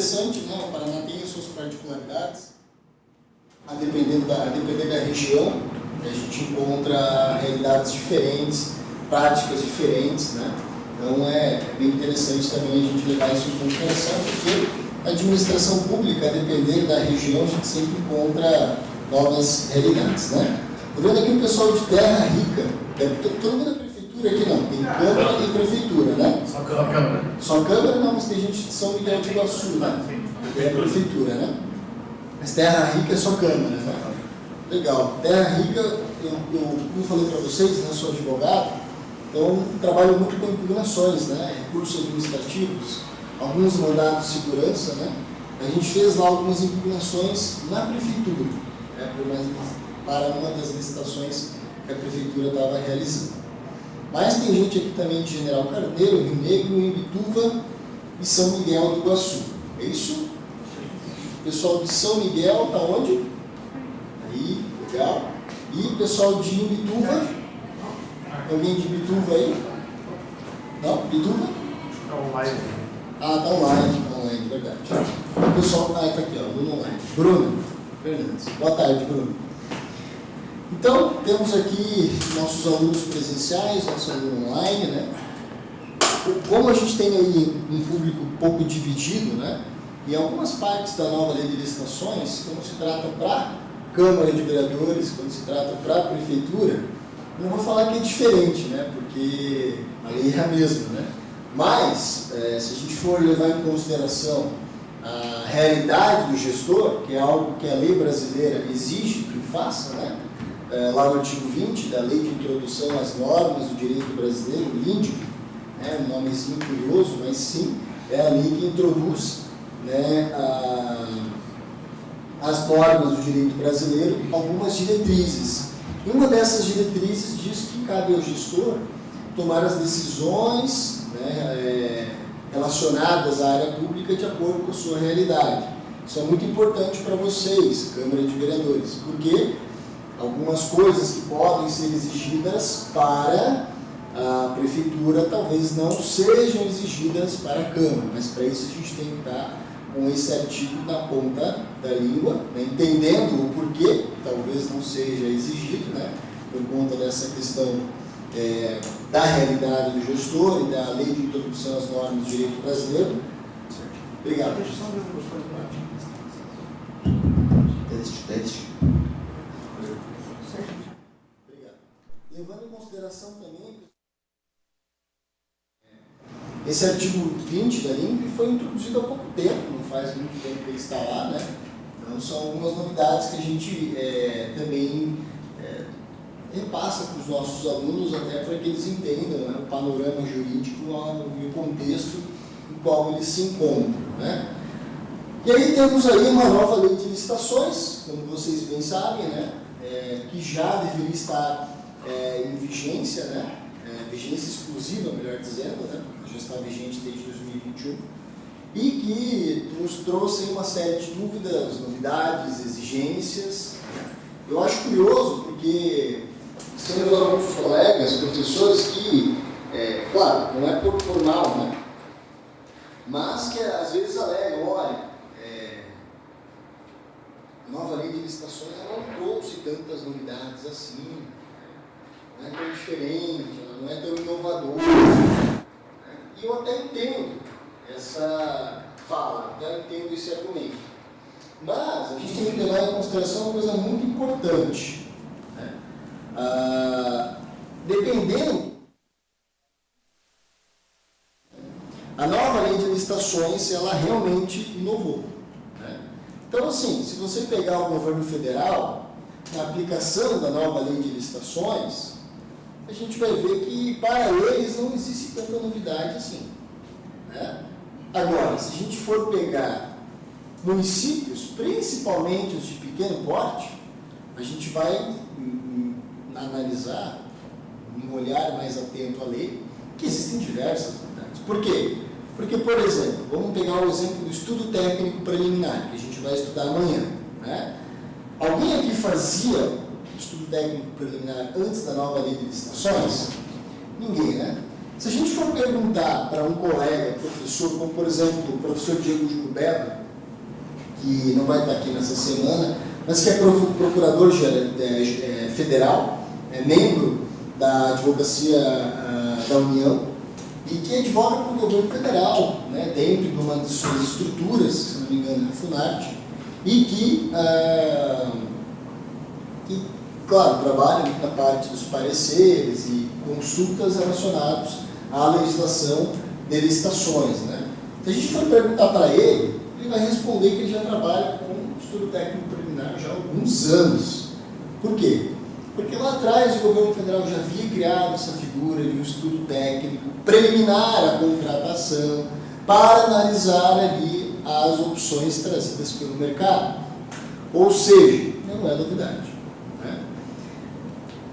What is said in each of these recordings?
interessante, né? O Paraná tem as suas particularidades, a depender da região, a gente encontra realidades diferentes, práticas diferentes, né? Então é bem interessante também a gente levar isso em consideração, porque a administração pública, a depender da região, a gente sempre encontra novas realidades, né? Estou vendo aqui o pessoal de Terra Rica, todo mundo é prefeitura aqui não, tem Câmara e Prefeitura, né? Só Câmara. Só Câmara não, mas tem gente de São Miguel de Iguaçu, né? É Prefeitura, né? Mas Terra Rica é só Câmara, né? Legal. Terra Rica, como falei para vocês, né, sou advogado, então trabalho muito com impugnações, né? Recursos administrativos, alguns mandados de segurança, né? A gente fez lá algumas impugnações na Prefeitura, né, para uma das licitações que a Prefeitura estava realizando. Mas tem gente aqui também de General Carneiro, Rio Negro, Imbituva e São Miguel do Iguaçu. É isso? O pessoal de São Miguel está onde? Aí, legal. E o pessoal de Imbituva? Alguém de Imbituva aí? Não? Imbituva? Está online. Ah, está online, verdade. O pessoal, está aqui, ó, aluno online. Bruno Fernandes. Boa tarde, Bruno. Então, temos aqui nossos alunos presenciais, nosso aluno online, né? Como a gente tem aí um público um pouco dividido, né? E algumas partes da nova lei de licitações, quando se trata para Câmara de Vereadores, quando se trata para a Prefeitura, não vou falar que é diferente, né? Porque a lei é a mesma, né? Mas, se a gente for levar em consideração a realidade do gestor, que é algo que a lei brasileira exige que faça, né? Lá no artigo 20 da Lei de Introdução às Normas do Direito Brasileiro, o LINDIC, né, um nomezinho curioso, mas sim, é a lei que introduz, né, as normas do direito brasileiro, algumas diretrizes. E uma dessas diretrizes diz que cabe ao gestor tomar as decisões, né, relacionadas à área pública de acordo com a sua realidade. Isso é muito importante para vocês, Câmara de Vereadores, porque algumas coisas que podem ser exigidas para a Prefeitura talvez não sejam exigidas para a Câmara, mas para isso a gente tem que estar com esse artigo na ponta da língua, né, entendendo o porquê talvez não seja exigido, né, por conta dessa questão da realidade do gestor e da Lei de Introdução às Normas do Direito Brasileiro. Obrigado. Deixa eu só ver uma coisa. Teste. Obrigado. Levando em consideração também esse artigo 20 da LIMP foi introduzido há pouco tempo, não faz muito tempo que ele está lá, né? Então são algumas novidades que a gente também repassa para os nossos alunos, até para que eles entendam, né, o panorama jurídico e o contexto em qual eles se encontram, né? E aí temos aí uma nova lei de licitações, como vocês bem sabem, né, que já deveria estar em vigência, né, vigência exclusiva, melhor dizendo, né, já está vigente desde 2021, e que nos trouxe uma série de dúvidas, novidades, exigências. Eu acho curioso porque temos alguns colegas, professores que, claro, não é por formal, né, mas que às vezes alegam, olha, a nova lei de licitações ela não trouxe tantas novidades assim, não é tão diferente, ela não é tão inovadora. E eu até entendo essa fala, até entendo esse argumento. Mas a gente tem que levar em consideração uma coisa muito importante, né? Dependendo, a nova lei de licitações, ela realmente inovou. Então, assim, se você pegar o governo federal, na aplicação da nova lei de licitações, a gente vai ver que para eles não existe tanta novidade assim, né? Agora, se a gente for pegar municípios, principalmente os de pequeno porte, a gente vai analisar, um olhar mais atento à lei, que existem diversas novidades. Por quê? Porque, por exemplo, vamos pegar o exemplo do estudo técnico preliminar, que a gente vai estudar amanhã, né? Alguém aqui fazia estudo técnico preliminar antes da nova lei de licitações? Ninguém, né? Se a gente for perguntar para um colega, professor, como por exemplo o professor Diego Júlio Belo, que não vai estar aqui nessa semana, mas que é procurador federal, é membro da Advocacia da União, e que advoga para o governo federal, né, dentro de uma de suas estruturas, se não me engano, é a Funarte, e que, claro, trabalha na parte dos pareceres e consultas relacionados à legislação de licitações, né. Se a gente for perguntar para ele vai responder que ele já trabalha com estudo técnico preliminar já há alguns anos. Por quê? Porque lá atrás o governo federal já havia criado essa figura de um estudo técnico preliminar à contratação para analisar ali as opções trazidas pelo mercado. Ou seja, não é novidade, né?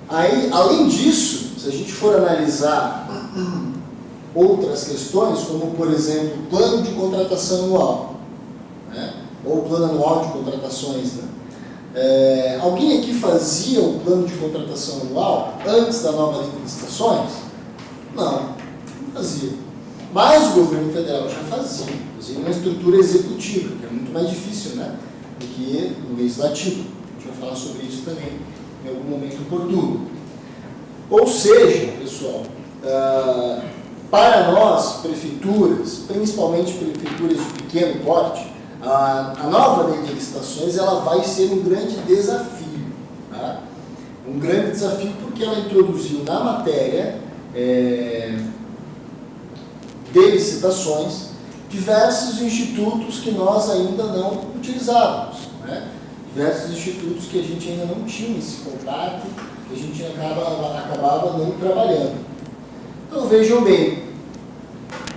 Aí, além disso, se a gente for analisar outras questões, como por exemplo, o plano de contratação anual, né? Ou o plano anual de contratações, né? Alguém aqui fazia o plano de contratação anual antes da nova lei de licitações? Não fazia. Mas o governo federal já fazia, inclusive uma estrutura executiva, que é muito mais difícil, né, do que no legislativo. A gente vai falar sobre isso também em algum momento oportuno. Ou seja, pessoal, para nós, prefeituras, principalmente prefeituras de pequeno porte, a nova lei de licitações ela vai ser um grande desafio, tá? Um grande desafio porque ela introduziu na matéria de licitações diversos institutos que nós ainda não utilizávamos, né? Diversos institutos que a gente ainda não tinha esse contato, que a gente acabava não trabalhando. Então vejam bem,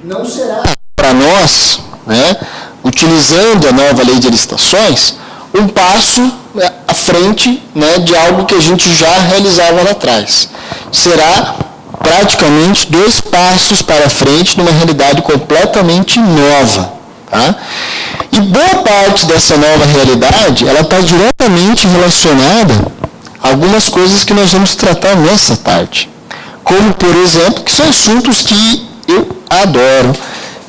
não será para nós, né, utilizando a nova lei de licitações, um passo à frente, né, de algo que a gente já realizava lá atrás. Será praticamente 2 passos para frente numa realidade completamente nova. Tá? E boa parte dessa nova realidade, ela está diretamente relacionada a algumas coisas que nós vamos tratar nessa parte. Como, por exemplo, que são assuntos que eu adoro,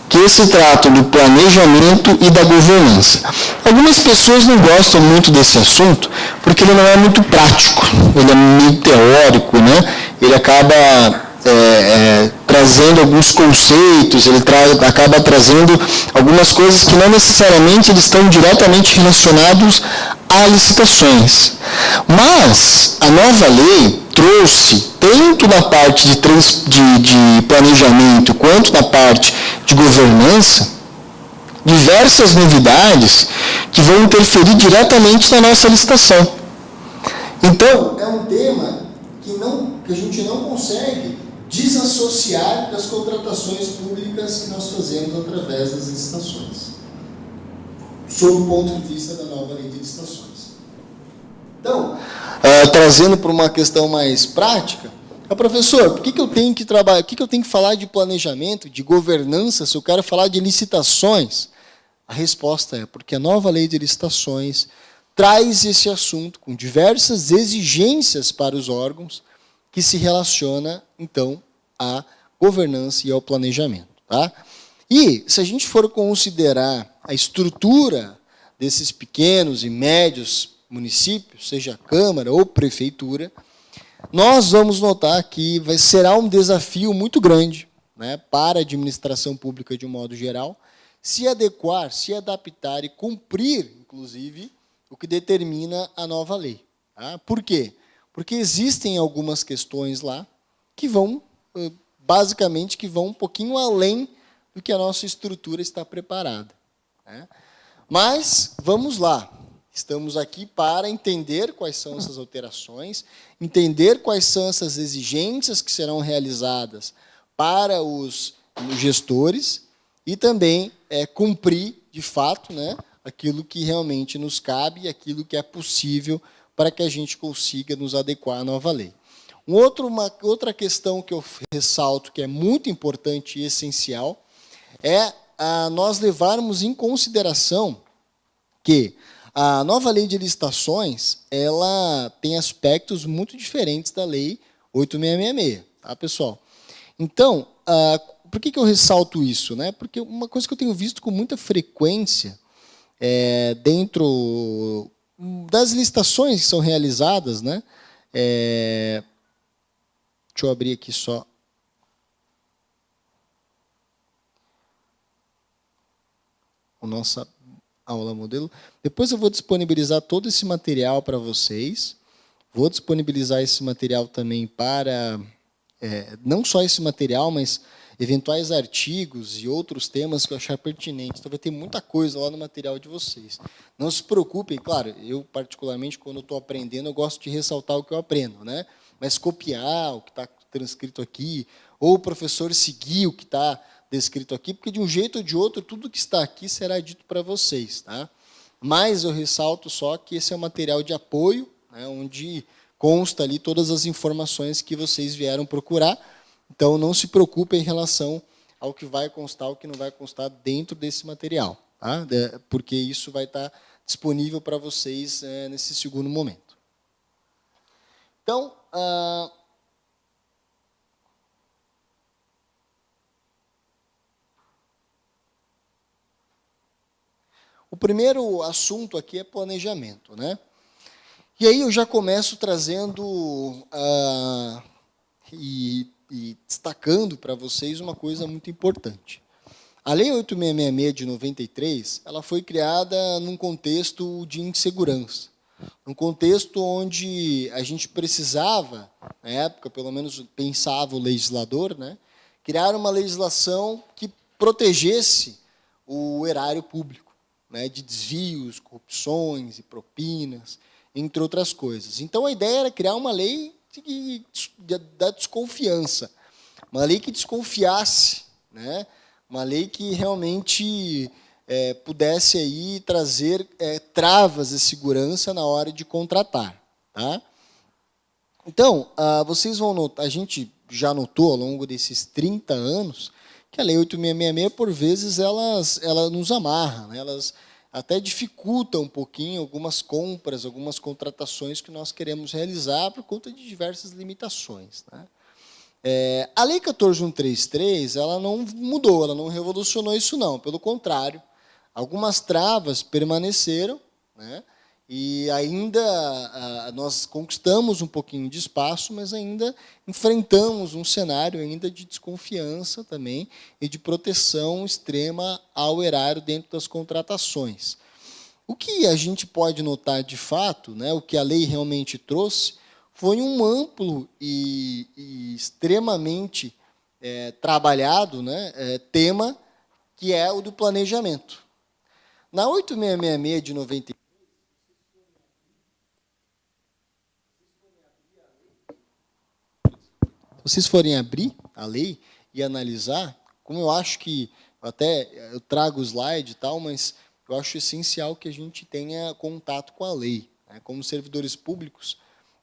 que se tratam do planejamento e da governança. Algumas pessoas não gostam muito desse assunto porque ele não é muito prático, ele é meio teórico, né? Ele acaba trazendo alguns conceitos, ele acaba trazendo algumas coisas que não necessariamente eles estão diretamente relacionados a licitações. Mas a nova lei trouxe, tanto na parte de planejamento quanto na parte de governança, diversas novidades que vão interferir diretamente na nossa licitação. Então, é um tema que a gente não consegue desassociar das contratações públicas que nós fazemos através das licitações, sob o ponto de vista da nova lei de licitações. Então, trazendo para uma questão mais prática, professor, por que eu tenho que trabalhar, por que eu tenho que falar de planejamento, de governança, se eu quero falar de licitações? A resposta é porque a nova lei de licitações traz esse assunto com diversas exigências para os órgãos que se relaciona, então, à governança e ao planejamento. Tá? E, se a gente for considerar a estrutura desses pequenos e médios municípios, seja Câmara ou Prefeitura, nós vamos notar que será um desafio muito grande, né, para a administração pública de um modo geral, se adequar, se adaptar e cumprir, inclusive, o que determina a nova lei. Tá? Por quê? Porque existem algumas questões lá que vão, basicamente, que vão um pouquinho além do que a nossa estrutura está preparada. Né? Mas, vamos lá. Estamos aqui para entender quais são essas alterações, entender quais são essas exigências que serão realizadas para os gestores e também cumprir, de fato, né, aquilo que realmente nos cabe e aquilo que é possível para que a gente consiga nos adequar à nova lei. Uma outra questão que eu ressalto que é muito importante e essencial é nós levarmos em consideração que a nova lei de licitações, ela tem aspectos muito diferentes da lei 8666, tá, pessoal? Então, por que eu ressalto isso, né? Porque uma coisa que eu tenho visto com muita frequência dentro das licitações que são realizadas, né? Deixa eu abrir aqui só. A nossa aula modelo. Depois eu vou disponibilizar todo esse material para vocês. Vou disponibilizar esse material também para, não só esse material, mas eventuais artigos e outros temas que eu achar pertinentes. Então, vai ter muita coisa lá no material de vocês. Não se preocupem, claro, eu, particularmente, quando estou aprendendo, eu gosto de ressaltar o que eu aprendo, né? Mas copiar o que está transcrito aqui, ou o professor seguir o que está descrito aqui, porque, de um jeito ou de outro, tudo que está aqui será dito para vocês. Tá? Mas eu ressalto só que esse é um material de apoio, né, onde consta ali todas as informações que vocês vieram procurar. Então, não se preocupem em relação ao que vai constar, o que não vai constar dentro desse material, tá? Porque isso vai estar disponível para vocês nesse segundo momento. Então, o primeiro assunto aqui é planejamento, né? E aí eu já começo trazendo e destacando para vocês uma coisa muito importante. A Lei 8666 de 93, ela foi criada num contexto de insegurança, num contexto onde a gente precisava, na época, pelo menos pensava o legislador, né, criar uma legislação que protegesse o erário público, né, de desvios, corrupções e propinas, entre outras coisas. Então, a ideia era criar uma lei da desconfiança, uma lei que desconfiasse, né, uma lei que realmente pudesse aí trazer travas de segurança na hora de contratar. Tá? Então, vocês vão notar, a gente já notou ao longo desses 30 anos que a Lei 8666, por vezes, ela nos amarra, né? Elas até dificultam um pouquinho algumas compras, algumas contratações que nós queremos realizar por conta de diversas limitações. Né? A Lei 14.133, ela não mudou, ela não revolucionou isso, não. Pelo contrário, algumas travas permaneceram, né? E ainda nós conquistamos um pouquinho de espaço, mas ainda enfrentamos um cenário ainda de desconfiança também e de proteção extrema ao erário dentro das contratações. O que a gente pode notar de fato, né, o que a lei realmente trouxe, foi um amplo e extremamente trabalhado, né, tema, que é o do planejamento. Na 8666 de 93, se vocês forem abrir a lei e analisar, como eu acho que, eu trago o slide e tal, mas eu acho essencial que a gente tenha contato com a lei. Né? Como servidores públicos,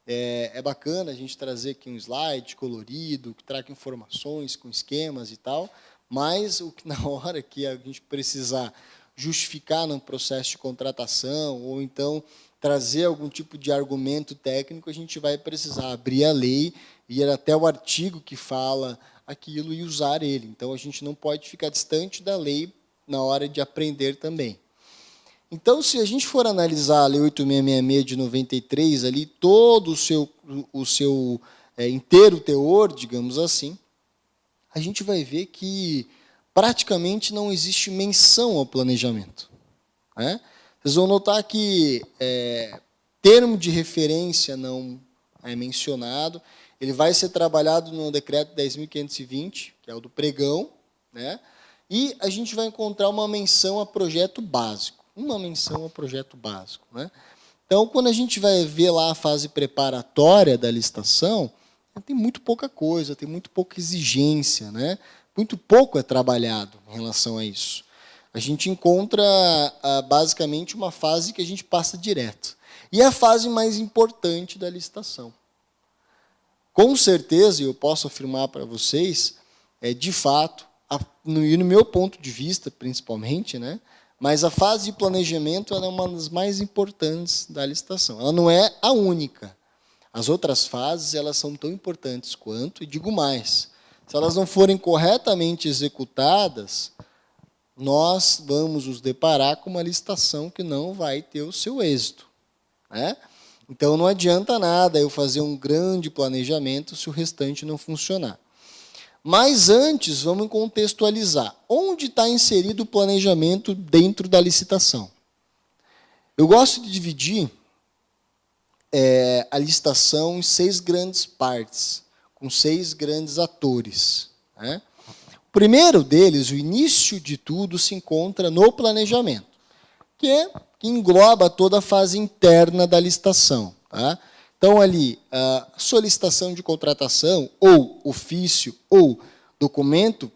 é bacana a gente trazer aqui um slide colorido, que traga informações com esquemas e tal, mas o que na hora que a gente precisar justificar num processo de contratação, ou então trazer algum tipo de argumento técnico, a gente vai precisar abrir a lei, ir até o artigo que fala aquilo e usar ele. Então, a gente não pode ficar distante da lei na hora de aprender também. Então, se a gente for analisar a Lei 8666 de 93, ali, todo o seu inteiro teor, digamos assim, a gente vai ver que praticamente não existe menção ao planejamento. Né? Vocês vão notar que termo de referência não é mencionado, ele vai ser trabalhado no decreto 10.520, que é o do pregão, né? E a gente vai encontrar uma menção a projeto básico. Uma menção a projeto básico. Né? Então, quando a gente vai ver lá a fase preparatória da licitação, tem muito pouca coisa, tem muito pouca exigência, né? Muito pouco é trabalhado em relação a isso. A gente encontra, basicamente, uma fase que a gente passa direto. E é a fase mais importante da licitação. Com certeza, eu posso afirmar para vocês, de fato, e no meu ponto de vista, principalmente, né, mas a fase de planejamento ela é uma das mais importantes da licitação. Ela não é a única. As outras fases elas são tão importantes quanto, e digo mais, se elas não forem corretamente executadas, nós vamos nos deparar com uma licitação que não vai ter o seu êxito, né? Então, não adianta nada eu fazer um grande planejamento se o restante não funcionar. Mas antes, vamos contextualizar. Onde está inserido o planejamento dentro da licitação? Eu gosto de dividir a licitação em 6 grandes partes, com 6 grandes atores, né? O primeiro deles, o início de tudo, se encontra no planejamento, que engloba toda a fase interna da licitação, tá? Então, ali, a solicitação de contratação, ou ofício, ou documento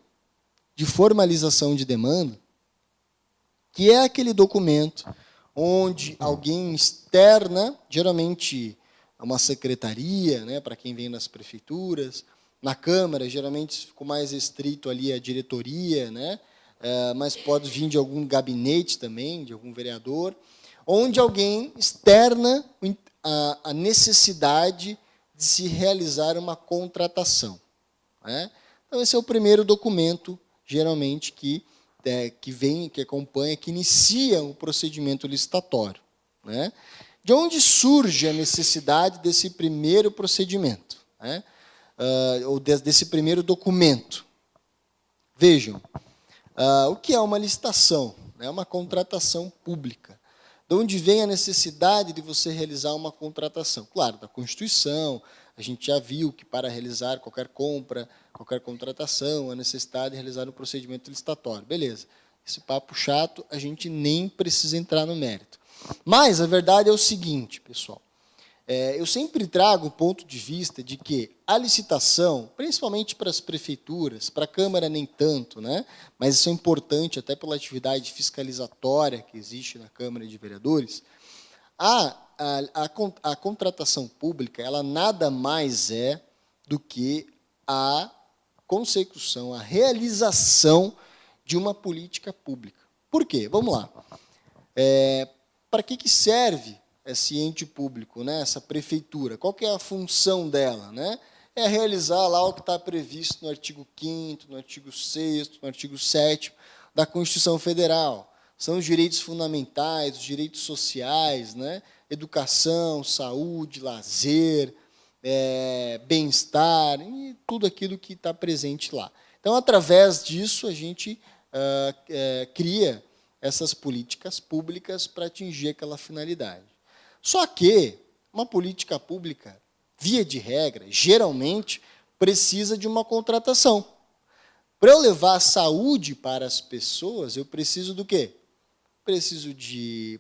de formalização de demanda, que é aquele documento onde alguém externa, geralmente uma secretaria, né, para quem vem nas prefeituras, na Câmara, geralmente ficou mais restrito ali a diretoria, né, mas pode vir de algum gabinete também, de algum vereador, onde alguém externa a necessidade de se realizar uma contratação, né? Então, esse é o primeiro documento, geralmente, que acompanha, que inicia o procedimento licitatório, né? De onde surge a necessidade desse primeiro procedimento, né? Ou desse primeiro documento? Vejam, o que é uma licitação? É uma contratação pública. De onde vem a necessidade de você realizar uma contratação? Claro, da Constituição, a gente já viu que para realizar qualquer compra, qualquer contratação, a necessidade de realizar um procedimento licitatório. Beleza, esse papo chato, a gente nem precisa entrar no mérito. Mas a verdade é o seguinte, pessoal, eu sempre trago o ponto de vista de que a licitação, principalmente para as prefeituras, para a Câmara nem tanto, né? Mas isso é importante até pela atividade fiscalizatória que existe na Câmara de Vereadores, a contratação pública, ela nada mais é do que a consecução, a realização de uma política pública. Por quê? Vamos lá. Para que serve esse ente público, né? Essa prefeitura? Qual que é a função dela, né? É realizar lá o que está previsto no artigo 5º, no artigo 6º, no artigo 7º da Constituição Federal. São os direitos fundamentais, os direitos sociais, né? Educação, saúde, lazer, bem-estar, e tudo aquilo que está presente lá. Então, através disso, a gente cria essas políticas públicas para atingir aquela finalidade. Só que uma política pública, via de regra, geralmente, precisa de uma contratação. Para eu levar a saúde para as pessoas, eu preciso do quê? Preciso de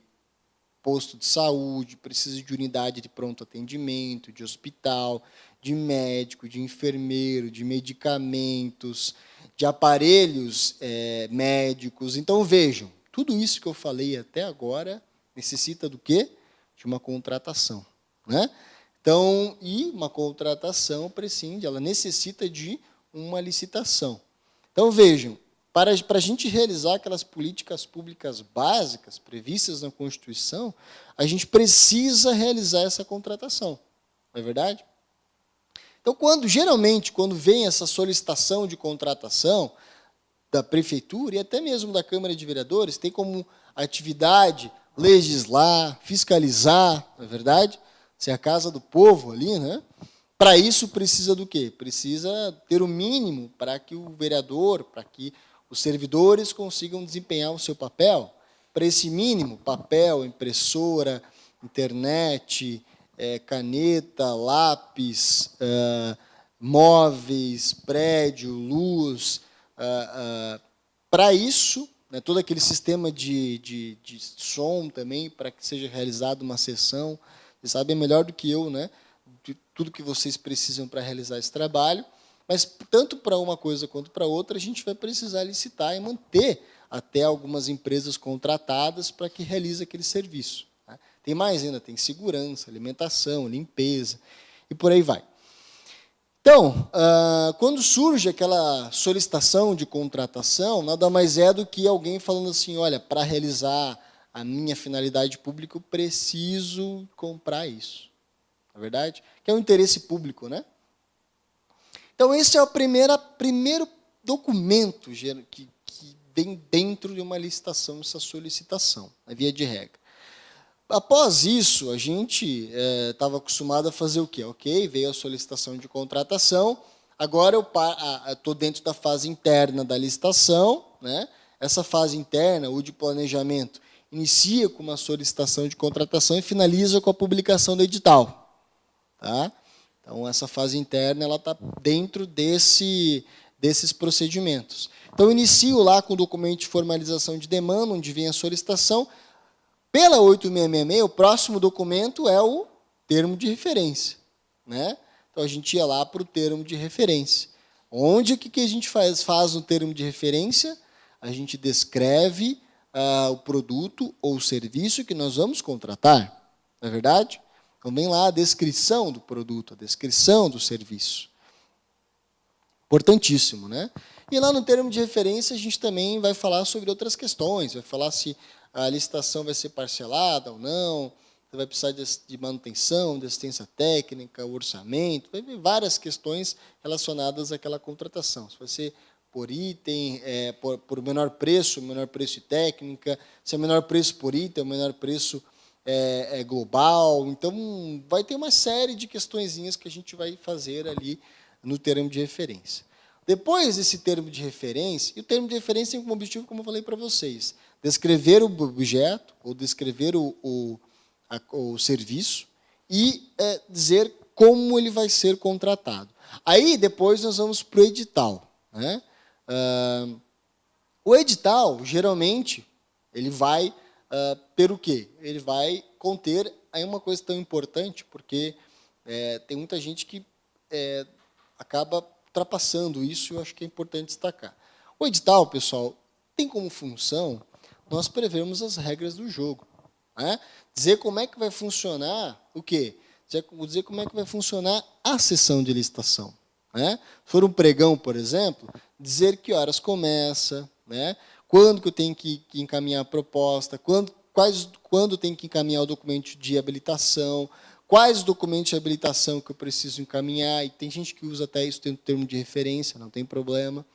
posto de saúde, preciso de unidade de pronto atendimento, de hospital, de médico, de enfermeiro, de medicamentos, de aparelhos médicos. Então, vejam, tudo isso que eu falei até agora necessita do quê? De uma contratação, né? Então, e uma contratação prescinde, ela necessita de uma licitação. Então, vejam, para a gente realizar aquelas políticas públicas básicas previstas na Constituição, a gente precisa realizar essa contratação, não é verdade? Então, geralmente, quando vem essa solicitação de contratação da Prefeitura e até mesmo da Câmara de Vereadores, tem como atividade legislar, fiscalizar, não é verdade? Se é a casa do povo ali, né? Para isso precisa do quê? Precisa ter o mínimo para que o vereador, para que os servidores consigam desempenhar o seu papel. Para esse mínimo, papel, impressora, internet, caneta, lápis, móveis, prédio, luz. Para isso, né, todo aquele sistema de som também, para que seja realizada uma sessão. Vocês sabem melhor do que eu, né, de tudo que vocês precisam para realizar esse trabalho, mas tanto para uma coisa quanto para outra, a gente vai precisar licitar e manter até algumas empresas contratadas para que realize aquele serviço, né? Tem mais ainda, tem segurança, alimentação, limpeza, e por aí vai. Então, quando surge aquela solicitação de contratação, nada mais é do que alguém falando assim, olha, para realizar a minha finalidade pública, eu preciso comprar isso. Não é verdade? Que é um interesse público, né? Então, esse é o primeiro documento que vem dentro de uma licitação, essa solicitação, a via de regra. Após isso, a gente estava acostumado a fazer o quê? Ok, veio a solicitação de contratação, agora eu estou dentro da fase interna da licitação, né? Essa fase interna, ou de planejamento, inicia com uma solicitação de contratação e finaliza com a publicação do edital. Tá? Então, essa fase interna está dentro desses procedimentos. Então, eu inicio lá com o documento de formalização de demanda, onde vem a solicitação. Pela 8666, o próximo documento é o termo de referência. Né? Então, a gente ia lá para o termo de referência. Onde o que a gente faz no termo de referência? A gente descreve o produto ou o serviço que nós vamos contratar. Não é verdade? Então, vem lá a descrição do produto, a descrição do serviço. Importantíssimo, né? E lá no termo de referência, a gente também vai falar sobre outras questões, vai falar se a licitação vai ser parcelada ou não, você vai precisar de manutenção, de assistência técnica, orçamento, vai ver várias questões relacionadas àquela contratação. Se vai ser por item, por menor preço e técnica, se é menor preço por item, o menor preço global. Então, vai ter uma série de questõezinhas que a gente vai fazer ali no termo de referência. Depois desse termo de referência, e o termo de referência tem como objetivo, como eu falei para vocês, descrever o objeto, ou descrever o serviço, e dizer como ele vai ser contratado. Aí, depois, nós vamos para o edital. Né? O edital, geralmente, ele vai ter o quê? Ele vai conter aí uma coisa tão importante, porque tem muita gente que acaba ultrapassando isso, e eu acho que é importante destacar. O edital, pessoal, tem como função nós prevermos as regras do jogo. Né? Dizer como é que vai funcionar o quê? Dizer como é que vai funcionar a sessão de licitação. Né? Se for um pregão, por exemplo, dizer que horas começa, né? Quando que eu tenho que encaminhar a proposta, quando tem que encaminhar o documento de habilitação, quais documentos de habilitação que eu preciso encaminhar, e tem gente que usa até isso dentro do termo de referência, não tem problema.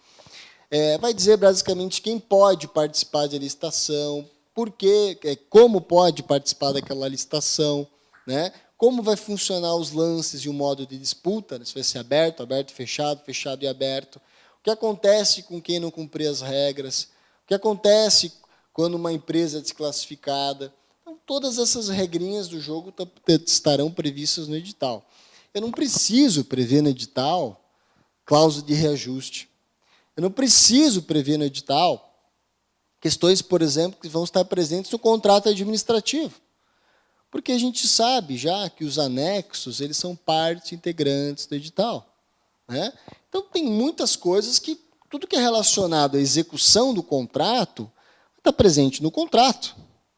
Vai dizer, basicamente, quem pode participar da licitação, por quê, como pode participar daquela licitação, né? Como vai funcionar os lances e o modo de disputa, né? Se vai ser aberto, aberto, fechado, fechado e aberto. O que acontece com quem não cumprir as regras, o que acontece quando uma empresa é desclassificada. Então, todas essas regrinhas do jogo estarão previstas no edital. Eu não preciso prever no edital cláusula de reajuste. Eu não preciso prever no edital questões, por exemplo, que vão estar presentes no contrato administrativo. Porque a gente sabe já que os anexos eles são partes integrantes do edital. Né? Então, tem muitas coisas que, tudo que é relacionado à execução do contrato, está presente no contrato,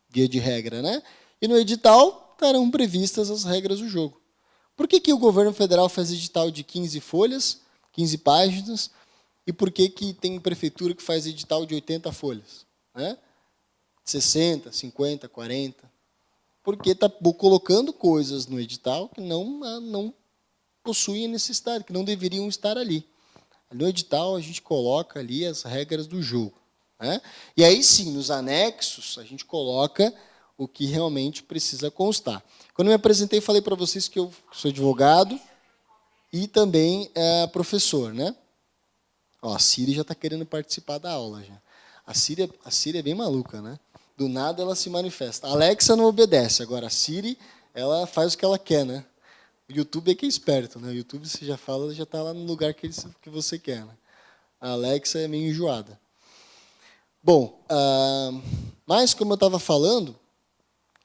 via de regra, né? E no edital estarão previstas as regras do jogo. Por que o governo federal faz edital de 15 folhas, 15 páginas, e por que tem prefeitura que faz edital de 80 folhas? Né? 60, 50, 40. Porque está colocando coisas no edital que não possuem necessidade, que não deveriam estar ali. No edital, a gente coloca ali as regras do jogo. Né? E aí, sim, nos anexos, a gente coloca o que realmente precisa constar. Quando eu me apresentei, falei para vocês que eu sou advogado e também professor. Né? Ó, a Siri já está querendo participar da aula. Já. A Siri é bem maluca, né? Do nada ela se manifesta. A Alexa não obedece, agora a Siri ela faz o que ela quer. Né? O YouTube é que é esperto. Né? O YouTube, você já fala, já está lá no lugar que você quer. Né? A Alexa é meio enjoada. Bom, mas como eu estava falando,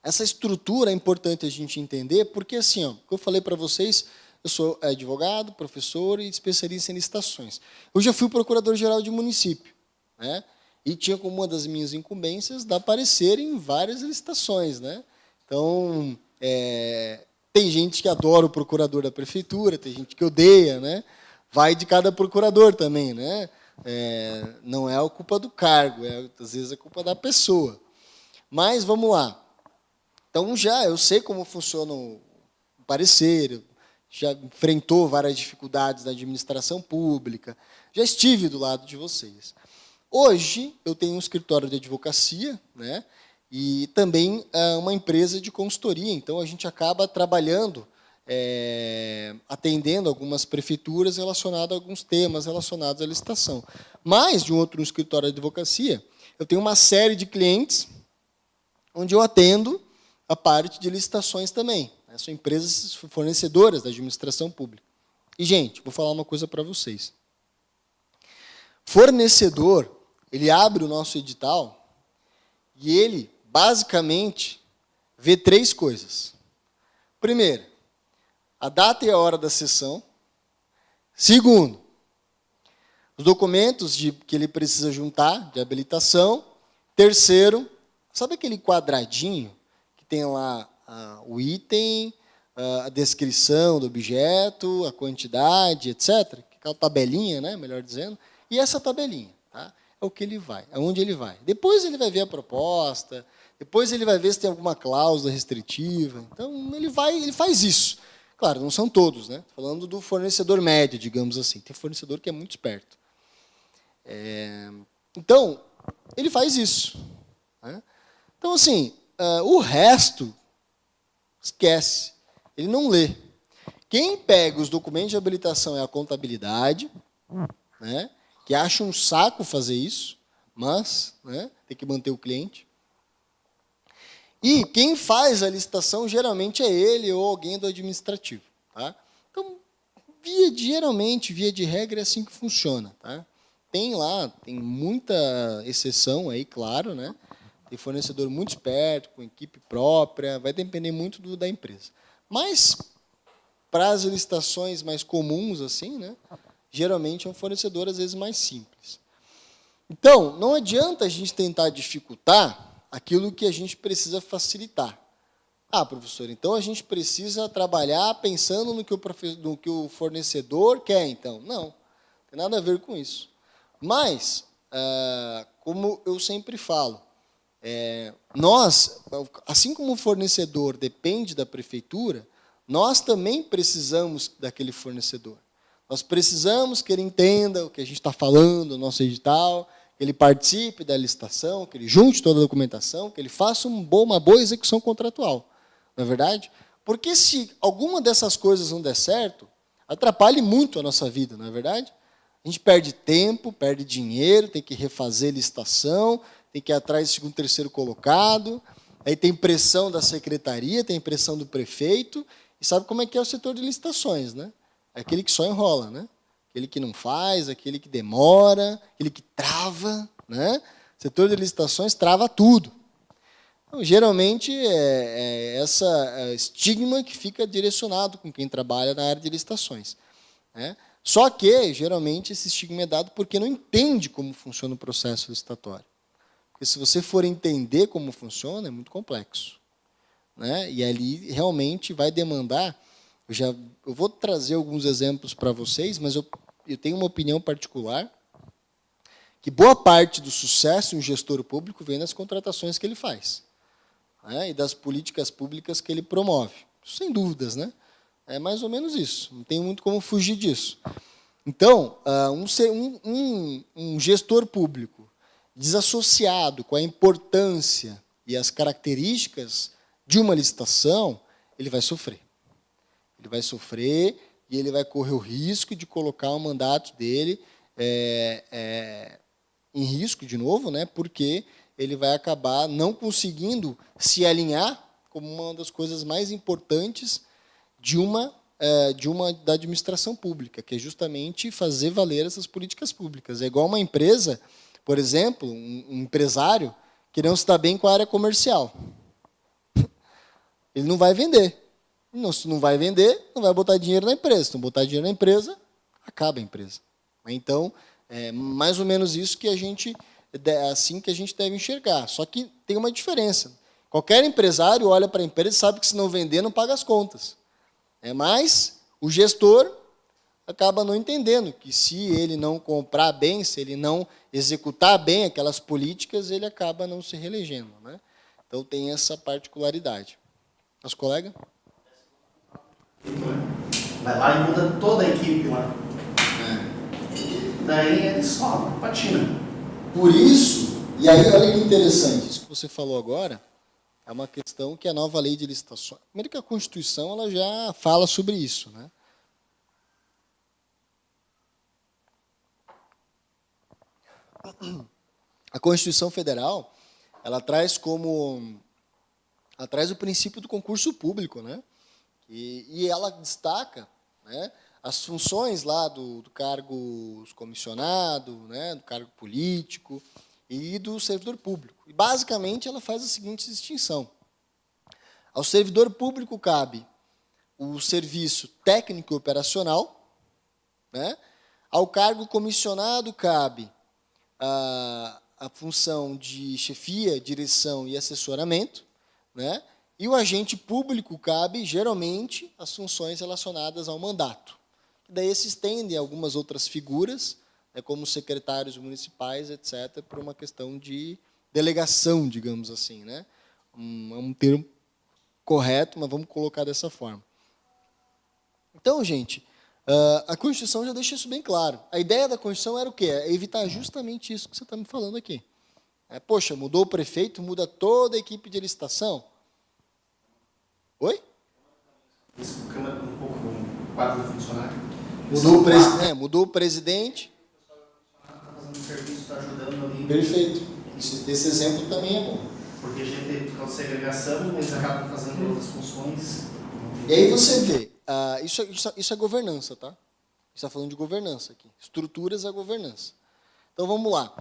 essa estrutura é importante a gente entender, porque assim, ó, eu falei para vocês, eu sou advogado, professor e especialista em licitações. Eu já fui procurador-geral de município, né? E tinha como uma das minhas incumbências dar parecer em várias licitações. Né? Então, tem gente que adora o procurador da prefeitura, tem gente que odeia, né? Vai de cada procurador também, né? Não é a culpa do cargo, às vezes a culpa da pessoa. Mas vamos lá. Então, eu sei como funciona o parecer, já enfrentou várias dificuldades da administração pública, já estive do lado de vocês. Hoje, eu tenho um escritório de advocacia, né, e também uma empresa de consultoria, então a gente acaba trabalhando, atendendo algumas prefeituras relacionadas a alguns temas relacionados à licitação. Mas, de um outro escritório de advocacia, eu tenho uma série de clientes onde eu atendo a parte de licitações também. São empresas fornecedoras da administração pública. E, gente, vou falar uma coisa para vocês. Fornecedor, ele abre o nosso edital e ele, basicamente, vê 3 coisas. Primeiro, a data e a hora da sessão. Segundo, os documentos que ele precisa juntar, de habilitação. Terceiro, sabe aquele quadradinho que tem lá o item, a descrição do objeto, a quantidade, etc.? Aquela tabelinha, né, melhor dizendo. E essa tabelinha, tá? É o que ele vai, é onde ele vai. Depois ele vai ver a proposta, depois ele vai ver se tem alguma cláusula restritiva. Então, ele faz isso. Claro, não são todos, né? Falando do fornecedor médio, digamos assim. Tem fornecedor que é muito esperto. Então, ele faz isso, né? Então, assim, o resto, esquece. Ele não lê. Quem pega os documentos de habilitação é a contabilidade, né, que acha um saco fazer isso, mas, né, tem que manter o cliente. E quem faz a licitação geralmente é ele ou alguém do administrativo. Tá? Então, geralmente, via de regra, é assim que funciona. Tá? Tem muita exceção aí, claro, né? Tem fornecedor muito esperto, com equipe própria, vai depender muito da empresa. Mas, para as licitações mais comuns, assim, né, geralmente é um fornecedor, às vezes, mais simples. Então, não adianta a gente tentar dificultar aquilo que a gente precisa facilitar. Ah, professor, então a gente precisa trabalhar pensando no que o fornecedor quer, então. Não tem nada a ver com isso. Mas, como eu sempre falo, nós, assim como o fornecedor depende da prefeitura, nós também precisamos daquele fornecedor. Nós precisamos que ele entenda o que a gente está falando no nosso edital, que ele participe da licitação, que ele junte toda a documentação, que ele faça uma boa execução contratual. Não é verdade? Porque se alguma dessas coisas não der certo, atrapalha muito a nossa vida, não é verdade? A gente perde tempo, perde dinheiro, tem que refazer licitação, tem que ir atrás do segundo, terceiro colocado, aí tem pressão da secretaria, tem pressão do prefeito, e sabe como é que é o setor de licitações, né? É aquele que só enrola, né? Aquele que não faz, aquele que demora, aquele que trava, né? O setor de licitações trava tudo. Então, geralmente, esse estigma que fica direcionado com quem trabalha na área de licitações, né? Só que, geralmente, esse estigma é dado porque não entende como funciona o processo licitatório. Porque se você for entender como funciona, é muito complexo, né? E ali realmente vai demandar. Eu vou trazer alguns exemplos para vocês, mas eu tenho uma opinião particular, que boa parte do sucesso em um gestor público vem das contratações que ele faz, né? E das políticas públicas que ele promove. Sem dúvidas, né? É mais ou menos isso. Não tem muito como fugir disso. Então, um gestor público desassociado com a importância e as características de uma licitação, ele vai sofrer. Ele vai sofrer e ele vai correr o risco de colocar o mandato dele em risco, de novo, né, porque ele vai acabar não conseguindo se alinhar como uma das coisas mais importantes da administração pública, que é justamente fazer valer essas políticas públicas. É igual uma empresa, por exemplo, um empresário que não se dá bem com a área comercial. Ele não vai vender. Se não vai vender, não vai botar dinheiro na empresa. Se não botar dinheiro na empresa, acaba a empresa. Então, é mais ou menos isso que assim que a gente deve enxergar. Só que tem uma diferença. Qualquer empresário olha para a empresa e sabe que se não vender, não paga as contas. Mas o gestor acaba não entendendo que se ele não comprar bem, se ele não executar bem aquelas políticas, ele acaba não se reelegendo, né? Então tem essa particularidade. Nosso colega? Vai lá e muda toda a equipe lá. É. Daí ele só patina. Por isso, e aí olha que interessante, isso que você falou agora é uma questão que a nova lei de licitações, primeiro que a Constituição ela já fala sobre isso, né? A Constituição Federal, ela traz o princípio do concurso público, né? E ela destaca, né, as funções lá do cargo comissionado, né, do cargo político e do servidor público. E, basicamente, ela faz a seguinte distinção. Ao servidor público cabe o serviço técnico e operacional, né? Ao cargo comissionado cabe a função de chefia, direção e assessoramento, né? E o agente público cabe, geralmente, as funções relacionadas ao mandato. Daí se estendem algumas outras figuras, né, como secretários municipais, etc., por uma questão de delegação, digamos assim, né? Um termo correto, mas vamos colocar dessa forma. Então, gente, a Constituição já deixa isso bem claro. A ideia da Constituição era o quê? É evitar justamente isso que você está me falando aqui. Poxa, mudou o prefeito, muda toda a equipe de licitação. Oi? Isso fica um pouco com o quadro do funcionário. Mudou o presidente. Está fazendo serviço, está ajudando ali. Perfeito. Esse exemplo também é bom. Porque a gente, com segregação, eles acabam fazendo outras funções. E aí você vê, isso é governança, tá? Está falando de governança aqui. Estruturas é governança. Então, vamos lá.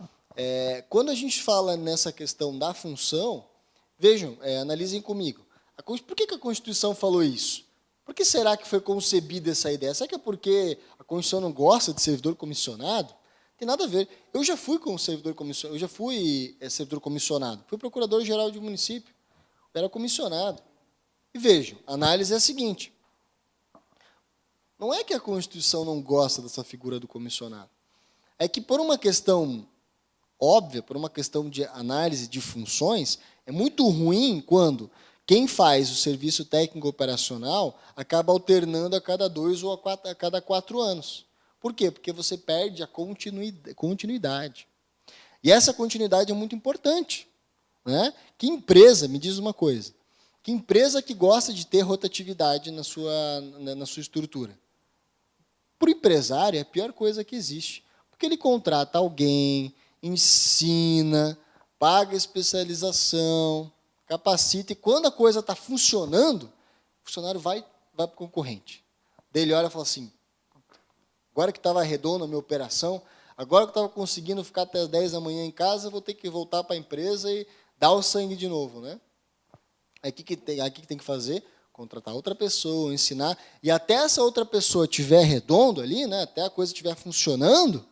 Quando a gente fala nessa questão da função, vejam, analisem comigo. Por que a Constituição falou isso? Por que será que foi concebida essa ideia? Será que é porque a Constituição não gosta de servidor comissionado? Tem nada a ver. Eu já fui servidor comissionado. Fui procurador-geral de município. Eu era comissionado. E vejam, a análise é a seguinte. Não é que a Constituição não gosta dessa figura do comissionado. É que, por uma questão óbvia, por uma questão de análise de funções, é muito ruim quando quem faz o serviço técnico operacional acaba alternando a cada 2 ou a cada 4 anos. Por quê? Porque você perde a continuidade. E essa continuidade é muito importante, né? Que empresa, me diz uma coisa, que empresa que gosta de ter rotatividade na sua estrutura? Para o empresário, é a pior coisa que existe. Porque ele contrata alguém, ensina, paga especialização, capacita, e quando a coisa está funcionando, o funcionário vai para o concorrente. Daí ele olha e fala assim, agora que estava redonda a minha operação, agora que eu estava conseguindo ficar até as 10 da manhã em casa, vou ter que voltar para a empresa e dar o sangue de novo, né? Aí o que tem que fazer? Contratar outra pessoa, ensinar, e até essa outra pessoa estiver redondo ali, né, até a coisa estiver funcionando,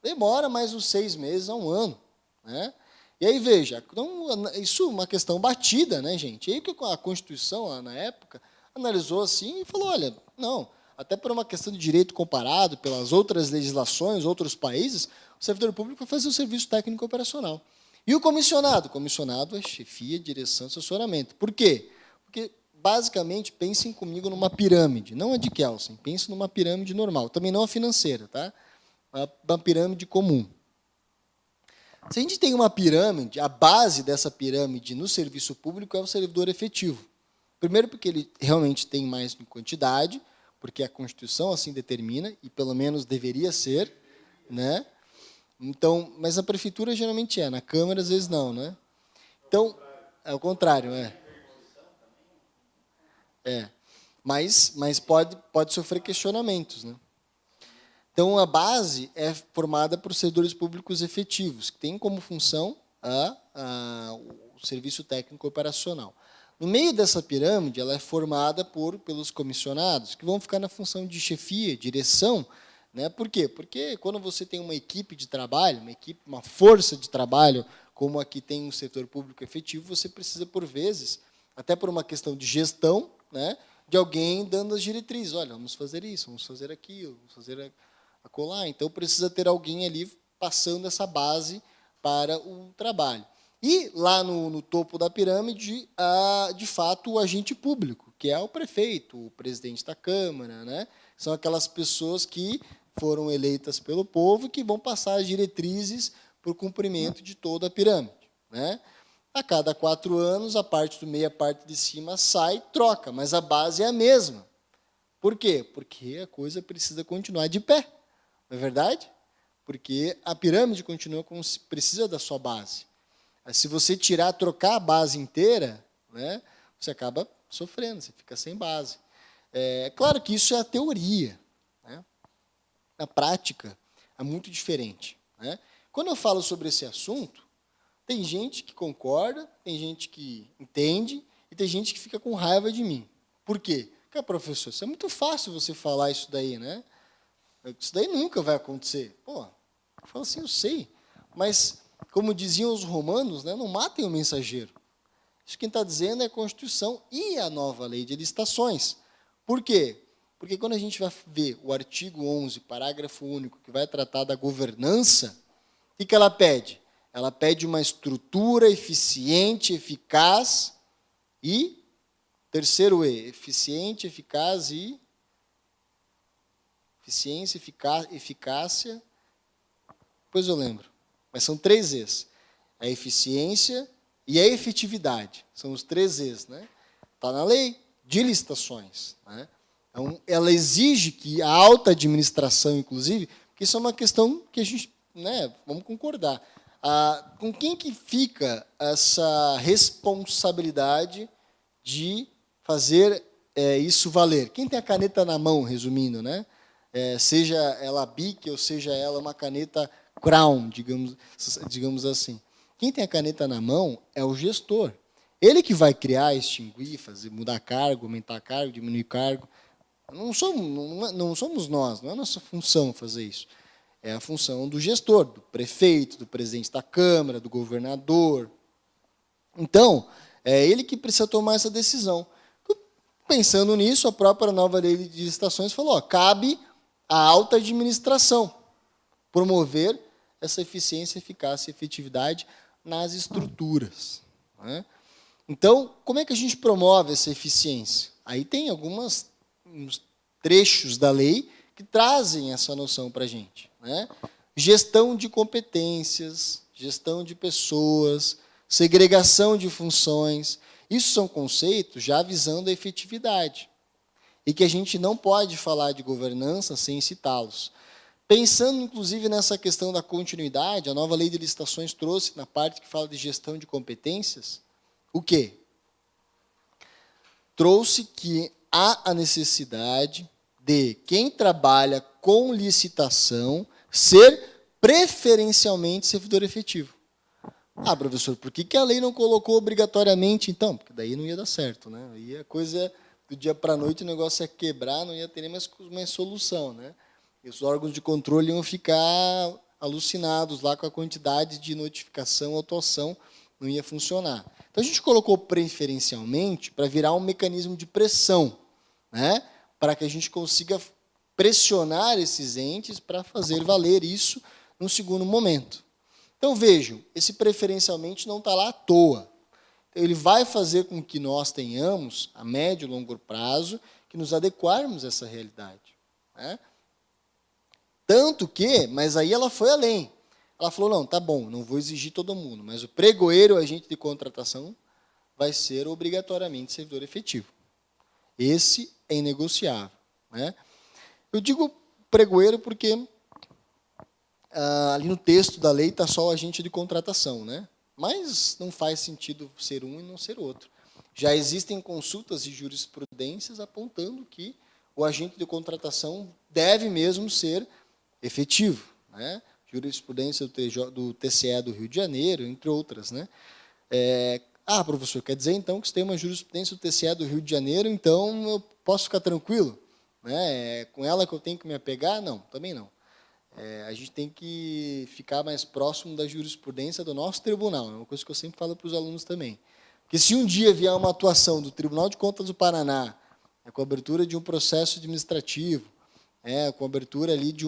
demora mais uns 6 meses a 1 ano, né? E aí, veja, então, isso é uma questão batida, né, gente? E aí que a Constituição, na época, analisou assim e falou, olha, não, até por uma questão de direito comparado, pelas outras legislações, outros países, o servidor público vai fazer o serviço técnico operacional. E o comissionado? O comissionado é chefia, direção, assessoramento. Por quê? Porque, basicamente, pensem comigo numa pirâmide, não a de Kelsen, pensem numa pirâmide normal, também não a financeira, tá? Uma pirâmide comum. Se a gente tem uma pirâmide, a base dessa pirâmide no serviço público é o servidor efetivo. Primeiro porque ele realmente tem mais em quantidade, porque a Constituição assim determina, e pelo menos deveria ser, né? Então, mas na prefeitura geralmente na Câmara às vezes não, né? Então, é o contrário, Mas pode sofrer questionamentos, né? Então, a base é formada por servidores públicos efetivos, que têm como função o serviço técnico operacional. No meio dessa pirâmide, ela é formada pelos comissionados, que vão ficar na função de chefia, direção. Né? Por quê? Porque quando você tem uma equipe de trabalho, uma força de trabalho, como aqui tem um setor público efetivo, você precisa, por vezes, até por uma questão de gestão, né, de alguém dando as diretrizes. Olha, vamos fazer isso, vamos fazer aquilo, vamos fazer acolá. Então, precisa ter alguém ali passando essa base para o trabalho. E lá no topo da pirâmide, de fato, o agente público, que é o prefeito, o presidente da Câmara, né? São aquelas pessoas que foram eleitas pelo povo e que vão passar as diretrizes para o cumprimento de toda a pirâmide, né? A cada 4 anos, a parte do meio e a parte de cima sai, troca, mas a base é a mesma. Por quê? Porque a coisa precisa continuar de pé, não é verdade? Porque a pirâmide continua como se precisa da sua base. Se você trocar a base inteira, né, você acaba sofrendo, você fica sem base. É claro que isso é a teoria, né? Na prática, é muito diferente, né? Quando eu falo sobre esse assunto, tem gente que concorda, tem gente que entende e tem gente que fica com raiva de mim. Por quê? Porque, professor, isso é muito fácil você falar isso daí, né? Isso daí nunca vai acontecer. Pô, eu falo assim, eu sei, mas, como diziam os romanos, né, não matem o mensageiro. Isso quem está dizendo é a Constituição e a nova lei de licitações. Por quê? Porque quando a gente vai ver o artigo 11, parágrafo único, que vai tratar da governança, o que ela pede? Ela pede uma estrutura eficiente, eficaz e, terceiro E, eficiente, eficaz e... Eficiência, eficácia... Depois eu lembro. Mas são 3 E's. A eficiência e a efetividade. São os 3 E's, né? Está na lei de licitações, né? Então, ela exige que a alta administração, inclusive, porque isso é uma questão que a gente, né, vamos concordar. Com quem que fica essa responsabilidade de fazer isso valer? Quem tem a caneta na mão, resumindo, né? Seja ela Bic ou seja ela uma caneta Crown, digamos assim. Quem tem a caneta na mão é o gestor. Ele que vai criar, extinguir, fazer, mudar cargo, aumentar cargo, diminuir cargo. Não somos nós, não é a nossa função fazer isso. É a função do gestor, do prefeito, do presidente da Câmara, do governador. Então, é ele que precisa tomar essa decisão. Pensando nisso, a própria nova lei de licitações falou, cabe à alta administração promover essa eficiência, eficácia e efetividade nas estruturas, né? Então, como é que a gente promove essa eficiência? Aí tem uns trechos da lei que trazem essa noção para a gente, né? Gestão de competências, gestão de pessoas, segregação de funções. Isso são conceitos já visando a efetividade. E que a gente não pode falar de governança sem citá-los. Pensando, inclusive, nessa questão da continuidade, a nova lei de licitações trouxe, na parte que fala de gestão de competências, o quê? Trouxe que há a necessidade de quem trabalha com licitação ser preferencialmente servidor efetivo. Ah, professor, por que a lei não colocou obrigatoriamente, então? Porque daí não ia dar certo, né? Aí a coisa, do dia para a noite, o negócio ia quebrar, não ia ter nem mais solução, né? E os órgãos de controle iam ficar alucinados lá com a quantidade de notificação, autuação, não ia funcionar. Então, a gente colocou preferencialmente para virar um mecanismo de pressão, né? Para que a gente consiga pressionar esses entes para fazer valer isso num segundo momento. Então, vejam, esse preferencialmente não está lá à toa. Ele vai fazer com que nós tenhamos, a médio e longo prazo, que nos adequarmos a essa realidade, né? Tanto que, mas aí ela foi além. Ela falou, não, tá bom, não vou exigir todo mundo, mas o pregoeiro, o agente de contratação, vai ser obrigatoriamente servidor efetivo. Esse é inegociável, né? Eu digo pregoeiro porque ali no texto da lei está só o agente de contratação, né? Mas não faz sentido ser um e não ser outro. Já existem consultas e jurisprudências apontando que o agente de contratação deve mesmo ser efetivo, né? Jurisprudência do TCE do Rio de Janeiro, entre outras, né? Professor, quer dizer então que se tem uma jurisprudência do TCE do Rio de Janeiro, então eu posso ficar tranquilo, né? É com ela que eu tenho que me apegar? Não, também não. A gente tem que ficar mais próximo da jurisprudência do nosso tribunal. É uma coisa que eu sempre falo para os alunos também. Porque se um dia vier uma atuação do Tribunal de Contas do Paraná, com a abertura de um processo administrativo, com a abertura ali de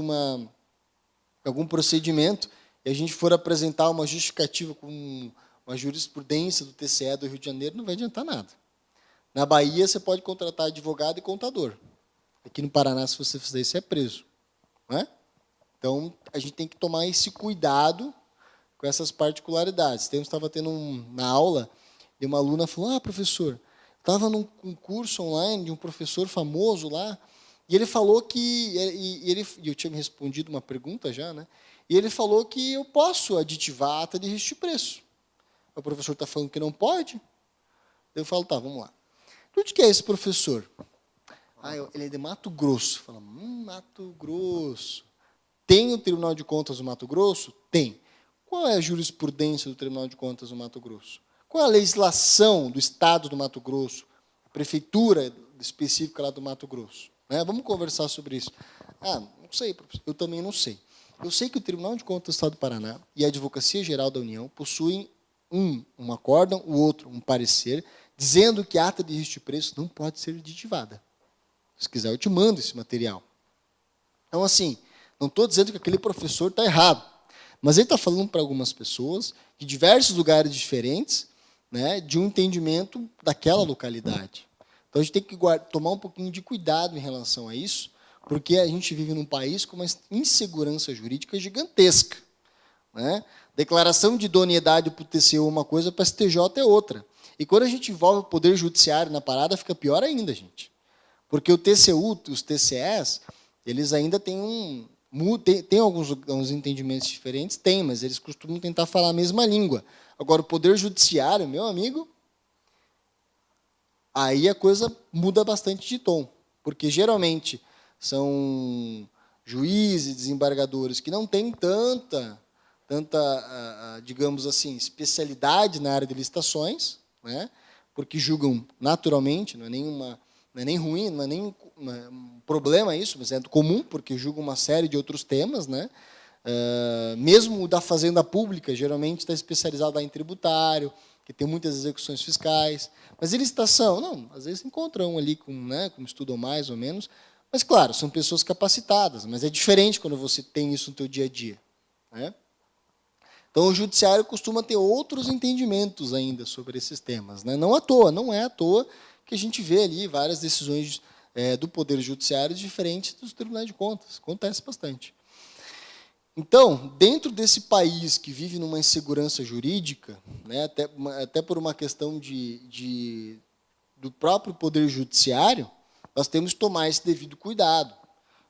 algum procedimento, e a gente for apresentar uma justificativa com uma jurisprudência do TCE do Rio de Janeiro, não vai adiantar nada. Na Bahia, você pode contratar advogado e contador. Aqui no Paraná, se você fizer isso, você é preso. Não é? Então, a gente tem que tomar esse cuidado com essas particularidades. Eu estava tendo na aula, e uma aluna falou, professor, estava num curso online de um professor famoso lá, e ele falou que, e eu tinha me respondido uma pergunta já, né? E ele falou que eu posso aditivar a ata de registro de preço. O professor está falando que não pode? Eu falo, tá, vamos lá. De onde que é esse professor? Ele é de Mato Grosso. Fala, Mato Grosso. Tem o Tribunal de Contas do Mato Grosso? Tem. Qual é a jurisprudência do Tribunal de Contas do Mato Grosso? Qual é a legislação do Estado do Mato Grosso? A prefeitura específica lá do Mato Grosso? Né? Vamos conversar sobre isso. Não sei, professor. Eu também não sei. Eu sei que o Tribunal de Contas do Estado do Paraná e a Advocacia Geral da União possuem um acórdão, o outro um parecer, dizendo que a ata de registro de preço não pode ser aditivada. Se quiser, eu te mando esse material. Então, assim, não estou dizendo que aquele professor está errado, mas ele está falando para algumas pessoas de diversos lugares diferentes, né, de um entendimento daquela localidade. Então, a gente tem que tomar um pouquinho de cuidado em relação a isso, porque a gente vive num país com uma insegurança jurídica gigantesca. Né? Declaração de idoneidade para o TCU é uma coisa, para o STJ é outra. E quando a gente envolve o Poder Judiciário na parada, fica pior ainda, gente. Porque o TCU, os TCEs, eles ainda têm tem alguns entendimentos diferentes? Tem, mas eles costumam tentar falar a mesma língua. Agora, o Poder Judiciário, meu amigo, aí a coisa muda bastante de tom. Porque, geralmente, são juízes, desembargadores que não têm tanta, digamos assim, especialidade na área de licitações, né? Porque julgam naturalmente, não é nem ruim, não é nem um problema isso, mas é comum, porque julgam uma série de outros temas, né? Mesmo o da Fazenda Pública, geralmente está especializado em tributário, que tem muitas execuções fiscais. Mas em licitação, não, às vezes encontram ali como estudam mais ou menos, mas, claro, são pessoas capacitadas, mas é diferente quando você tem isso no seu dia a dia. Né? Então, o judiciário costuma ter outros entendimentos ainda sobre esses temas. Né? Não é à toa que a gente vê ali várias decisões do Poder Judiciário diferentes dos tribunais de contas. Acontece bastante. Então, dentro desse país que vive numa insegurança jurídica, né, até por uma questão do próprio Poder Judiciário, nós temos que tomar esse devido cuidado,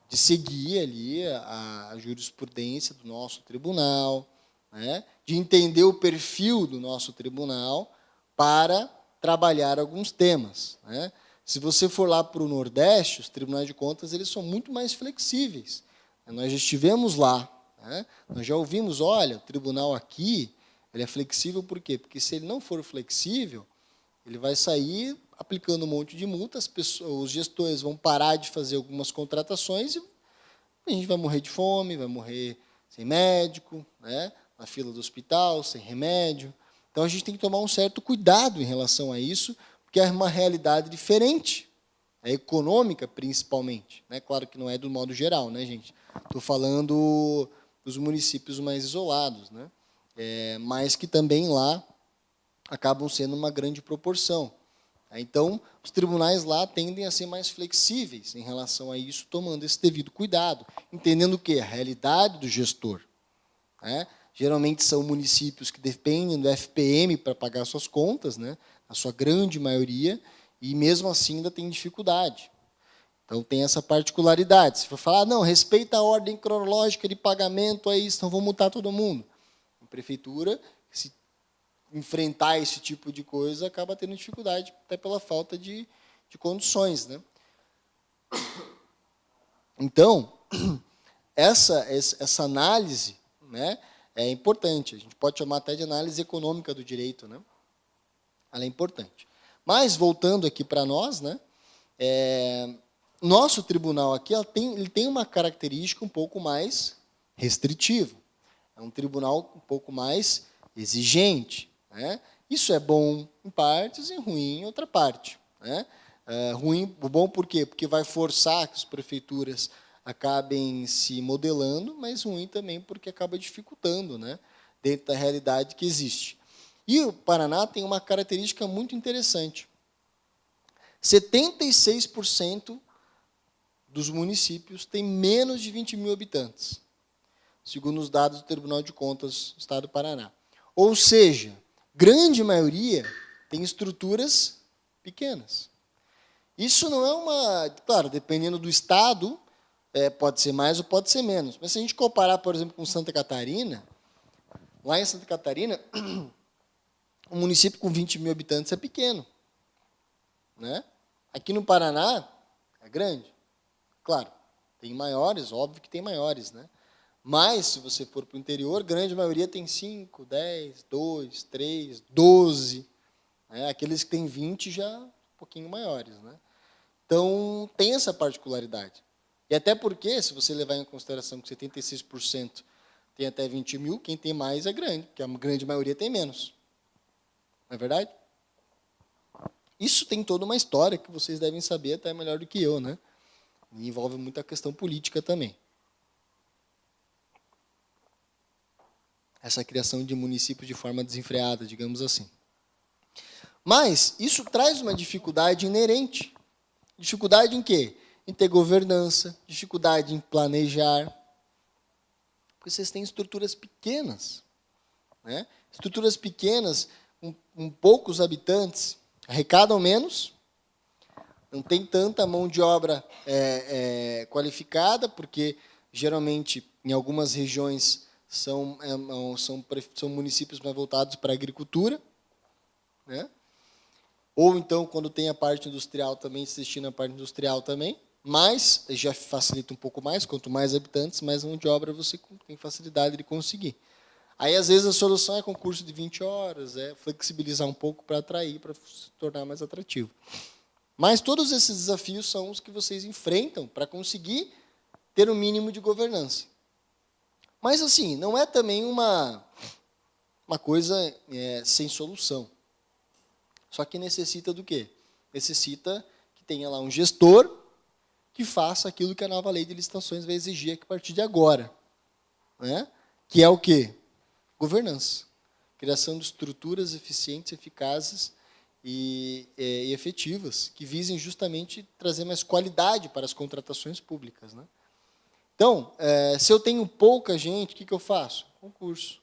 de seguir ali a jurisprudência do nosso tribunal, né, de entender o perfil do nosso tribunal para trabalhar alguns temas. Né. Se você for lá para o Nordeste, os tribunais de contas eles são muito mais flexíveis. Nós já estivemos lá, né, nós já ouvimos, olha, o tribunal aqui ele é flexível por quê? Porque se ele não for flexível, ele vai sair aplicando um monte de multas, os gestores vão parar de fazer algumas contratações e a gente vai morrer de fome, vai morrer sem médico, né, na fila do hospital, sem remédio. Então, a gente tem que tomar um certo cuidado em relação a isso, porque é uma realidade diferente, econômica, principalmente. Né? Claro que não é do modo geral, né, gente? Estou falando dos municípios mais isolados, né? Mas que também lá acabam sendo uma grande proporção. Então, os tribunais lá tendem a ser mais flexíveis em relação a isso, tomando esse devido cuidado, entendendo o quê? A realidade do gestor. Né? Geralmente são municípios que dependem do FPM para pagar suas contas, né? A sua grande maioria, e mesmo assim ainda tem dificuldade. Então, tem essa particularidade. Se for falar, não, respeita a ordem cronológica de pagamento, é isso, então vamos multar todo mundo. A prefeitura, se enfrentar esse tipo de coisa, acaba tendo dificuldade, até pela falta de condições. Né? Então, essa análise, né, é importante. A gente pode chamar até de análise econômica do direito. Né? Ela é importante. Mas, voltando aqui para nós, né, nosso tribunal aqui ele tem uma característica um pouco mais restritiva. É um tribunal um pouco mais exigente. Né? Isso é bom em partes e ruim em outra parte. Né? Bom por quê? Porque vai forçar que as prefeituras acabem se modelando, mas ruim também porque acaba dificultando, né, dentro da realidade que existe. E o Paraná tem uma característica muito interessante. 76% dos municípios têm menos de 20 mil habitantes, segundo os dados do Tribunal de Contas do Estado do Paraná. Ou seja, grande maioria tem estruturas pequenas. Isso não é uma... Claro, dependendo do estado, pode ser mais ou pode ser menos. Mas se a gente comparar, por exemplo, com Santa Catarina, lá em Santa Catarina, um município com 20 mil habitantes é pequeno, né? Aqui no Paraná, é grande. Claro, tem maiores, óbvio que tem maiores, né? Mas, se você for para o interior, a grande maioria tem 5, 10, 2, 3, 12. Né? Aqueles que têm 20 já um pouquinho maiores, né? Então, tem essa particularidade. E até porque, se você levar em consideração que 76% tem até 20 mil, quem tem mais é grande, porque a grande maioria tem menos. Não é verdade? Isso tem toda uma história que vocês devem saber até melhor do que eu, né? E envolve muita questão política também. Essa criação de municípios de forma desenfreada, digamos assim. Mas isso traz uma dificuldade inerente. Dificuldade em quê? Em ter governança, dificuldade em planejar. Porque vocês têm estruturas pequenas. Né? Estruturas pequenas, com poucos habitantes, arrecadam menos, não tem tanta mão de obra qualificada, porque, geralmente, em algumas regiões, são municípios mais voltados para a agricultura, né? Ou, então, quando tem a parte industrial também, se destina a parte industrial também, mas já facilita um pouco mais, quanto mais habitantes, mais mão de obra você tem facilidade de conseguir. Aí, às vezes, a solução é concurso de 20 horas, flexibilizar um pouco para atrair, para se tornar mais atrativo. Mas todos esses desafios são os que vocês enfrentam para conseguir ter um mínimo de governança. Mas, assim, não é também uma coisa sem solução. Só que necessita do quê? Necessita que tenha lá um gestor que faça aquilo que a nova lei de licitações vai exigir a partir de agora. Né? Que é o quê? Governança. Criação de estruturas eficientes, eficazes e efetivas, que visem justamente trazer mais qualidade para as contratações públicas. Né? Então, se eu tenho pouca gente, o que eu faço? Concurso.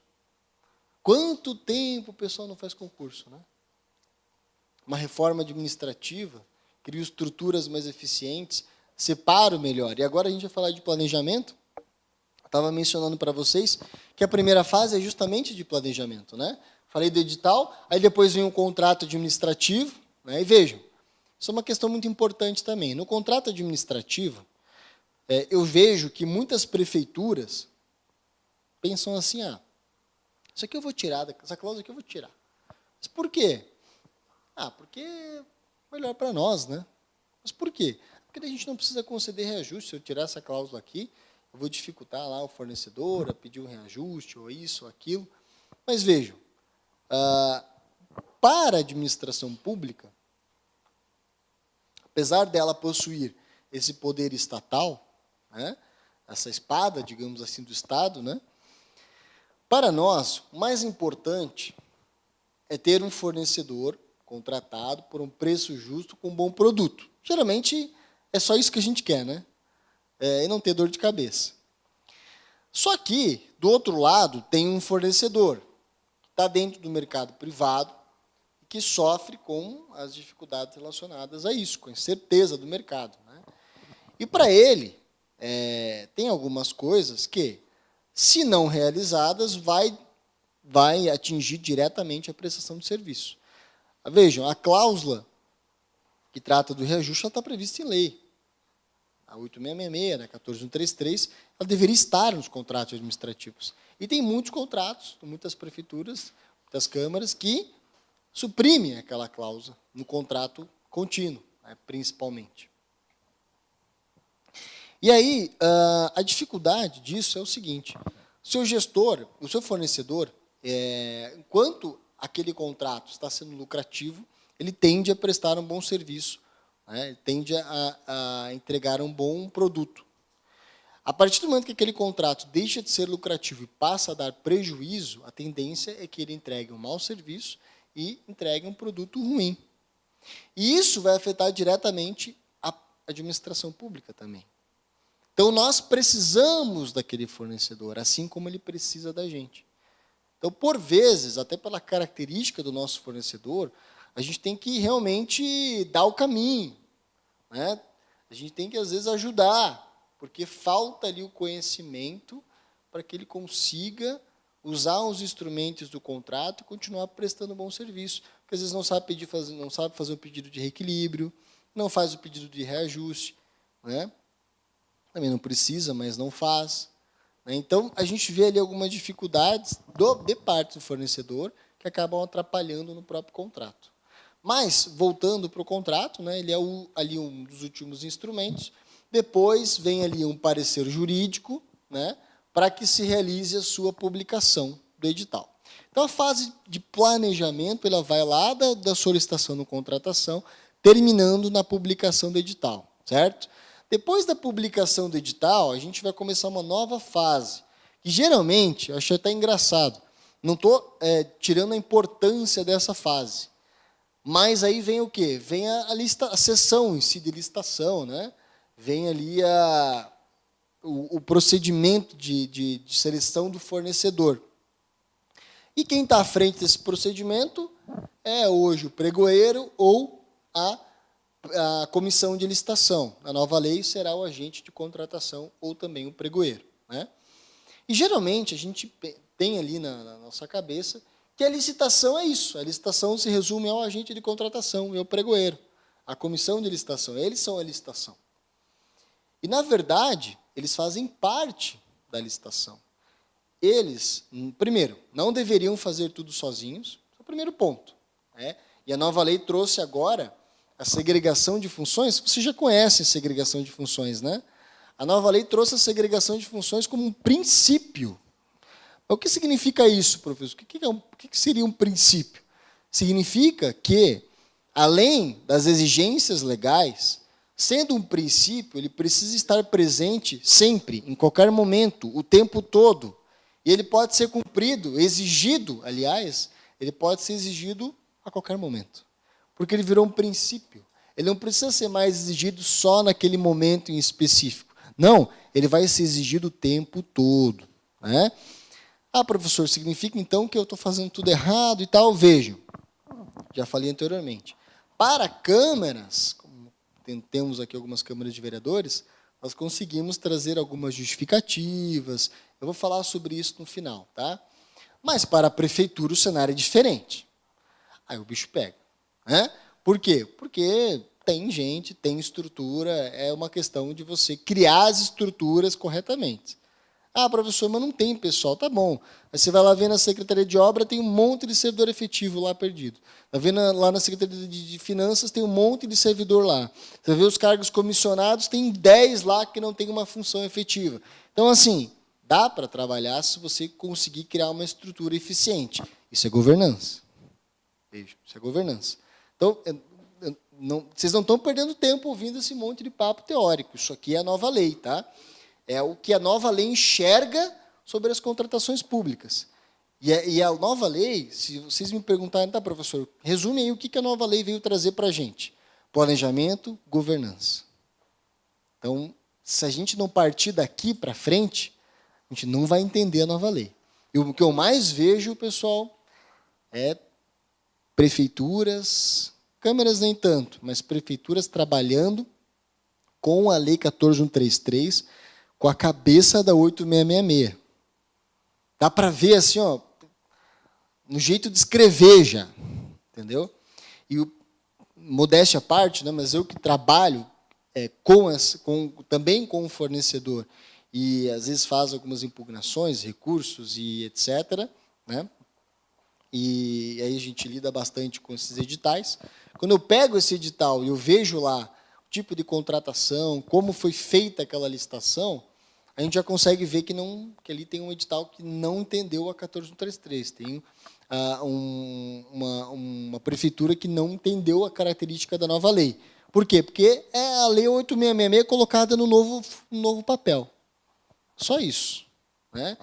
Quanto tempo o pessoal não faz concurso? Né? Uma reforma administrativa, cria estruturas mais eficientes, separa o melhor. E agora a gente vai falar de planejamento. Estava mencionando para vocês que a primeira fase é justamente de planejamento. Né? Falei do edital, aí depois vem um contrato administrativo. Né? E vejam, isso é uma questão muito importante também. No contrato administrativo, eu vejo que muitas prefeituras pensam assim, isso aqui eu vou tirar, essa cláusula aqui eu vou tirar. Mas por quê? Porque é melhor para nós, né? Mas por quê? Porque a gente não precisa conceder reajuste. Se eu tirar essa cláusula aqui, eu vou dificultar lá o fornecedor a pedir um reajuste, ou isso, ou aquilo. Mas vejam, para a administração pública, apesar dela possuir esse poder estatal, né, essa espada, digamos assim, do Estado, né, para nós, o mais importante é ter um fornecedor contratado por um preço justo com um bom produto. Geralmente, é só isso que a gente quer, né? E não ter dor de cabeça. Só que, do outro lado, tem um fornecedor que está dentro do mercado privado e que sofre com as dificuldades relacionadas a isso, com a incerteza do mercado. Né? E, para ele, tem algumas coisas que, se não realizadas, vai atingir diretamente a prestação de serviço. Vejam, a cláusula que trata do reajuste está prevista em lei. A 8666, a 14133, ela deveria estar nos contratos administrativos. E tem muitos contratos, muitas prefeituras, muitas câmaras, que suprimem aquela cláusula no contrato contínuo, né, principalmente. E aí, a dificuldade disso é o seguinte, o seu gestor, o seu fornecedor, enquanto aquele contrato está sendo lucrativo, ele tende a prestar um bom serviço, né? Tende a entregar um bom produto. A partir do momento que aquele contrato deixa de ser lucrativo e passa a dar prejuízo, a tendência é que ele entregue um mau serviço e entregue um produto ruim. E isso vai afetar diretamente a administração pública também. Então, nós precisamos daquele fornecedor, assim como ele precisa da gente. Então, por vezes, até pela característica do nosso fornecedor, a gente tem que realmente dar o caminho, né? A gente tem que, às vezes, ajudar, porque falta ali o conhecimento para que ele consiga usar os instrumentos do contrato e continuar prestando bom serviço. Porque, às vezes, não sabe fazer um pedido de reequilíbrio, não faz o pedido de reajuste, né? Também não precisa, mas não faz. Então, a gente vê ali algumas dificuldades de parte do fornecedor que acabam atrapalhando no próprio contrato. Mas, voltando para o contrato, né, ele é ali um dos últimos instrumentos. Depois vem ali um parecer jurídico, né, para que se realize a sua publicação do edital. Então, a fase de planejamento ela vai lá da solicitação da contratação, terminando na publicação do edital, certo? Depois da publicação do edital, a gente vai começar uma nova fase, que geralmente, eu acho até engraçado, não estou tirando a importância dessa fase, mas aí vem o quê? Vem a sessão em si de licitação, né? Vem ali o procedimento de seleção do fornecedor. E quem está à frente desse procedimento é hoje o pregoeiro ou a comissão de licitação. A nova lei será o agente de contratação ou também o pregoeiro, né? E, geralmente, a gente tem ali na nossa cabeça que a licitação é isso. A licitação se resume ao agente de contratação e ao pregoeiro. A comissão de licitação, eles são a licitação. E, na verdade, eles fazem parte da licitação. Eles, primeiro, não deveriam fazer tudo sozinhos. Esse é o primeiro ponto, né? E a nova lei trouxe agora a segregação de funções. Você já conhece a segregação de funções, né? A nova lei trouxe a segregação de funções como um princípio. Mas o que significa isso, professor? O que seria um princípio? Significa que, além das exigências legais, sendo um princípio, ele precisa estar presente sempre, em qualquer momento, o tempo todo. E ele pode ser cumprido, exigido, aliás, ele pode ser exigido a qualquer momento. Porque ele virou um princípio. Ele não precisa ser mais exigido só naquele momento em específico. Não, ele vai ser exigido o tempo todo, né? Ah, professor, significa então que eu estou fazendo tudo errado e tal? Vejam, já falei anteriormente. Para câmaras, como temos aqui algumas câmaras de vereadores, nós conseguimos trazer algumas justificativas. Eu vou falar sobre isso no final, tá? Mas para a prefeitura o cenário é diferente. Aí o bicho pega. Por quê? Porque tem gente, tem estrutura, é uma questão de você criar as estruturas corretamente. Ah, professor, mas não tem pessoal. Tá bom. Aí você vai lá ver na Secretaria de Obra, tem um monte de servidor efetivo lá perdido. Vai ver lá na Secretaria de Finanças, tem um monte de servidor lá. Você vê os cargos comissionados, tem 10 lá que não tem uma função efetiva. Então, assim, dá para trabalhar se você conseguir criar uma estrutura eficiente. Isso é governança. Veja, isso é governança. Então, vocês não estão perdendo tempo ouvindo esse monte de papo teórico. Isso aqui é a nova lei, tá? É o que a nova lei enxerga sobre as contratações públicas. E a nova lei, se vocês me perguntarem, tá, professor, resume aí o que a nova lei veio trazer para a gente. Planejamento, governança. Então, se a gente não partir daqui para frente, a gente não vai entender a nova lei. E o que eu mais vejo, pessoal, é prefeituras, câmaras nem tanto, mas prefeituras trabalhando com a Lei 14.133, com a cabeça da 8666. Dá para ver assim, ó, no jeito de escrever já, entendeu? E modéstia à parte, né, mas eu que trabalho também com o fornecedor e às vezes faz algumas impugnações, recursos e etc., né? E aí a gente lida bastante com esses editais. Quando eu pego esse edital e eu vejo lá o tipo de contratação, como foi feita aquela licitação, a gente já consegue ver que ali tem um edital que não entendeu a 14.133. Tem uma prefeitura que não entendeu a característica da nova lei. Por quê? Porque é a lei 8666 colocada no novo papel. Só isso. Né?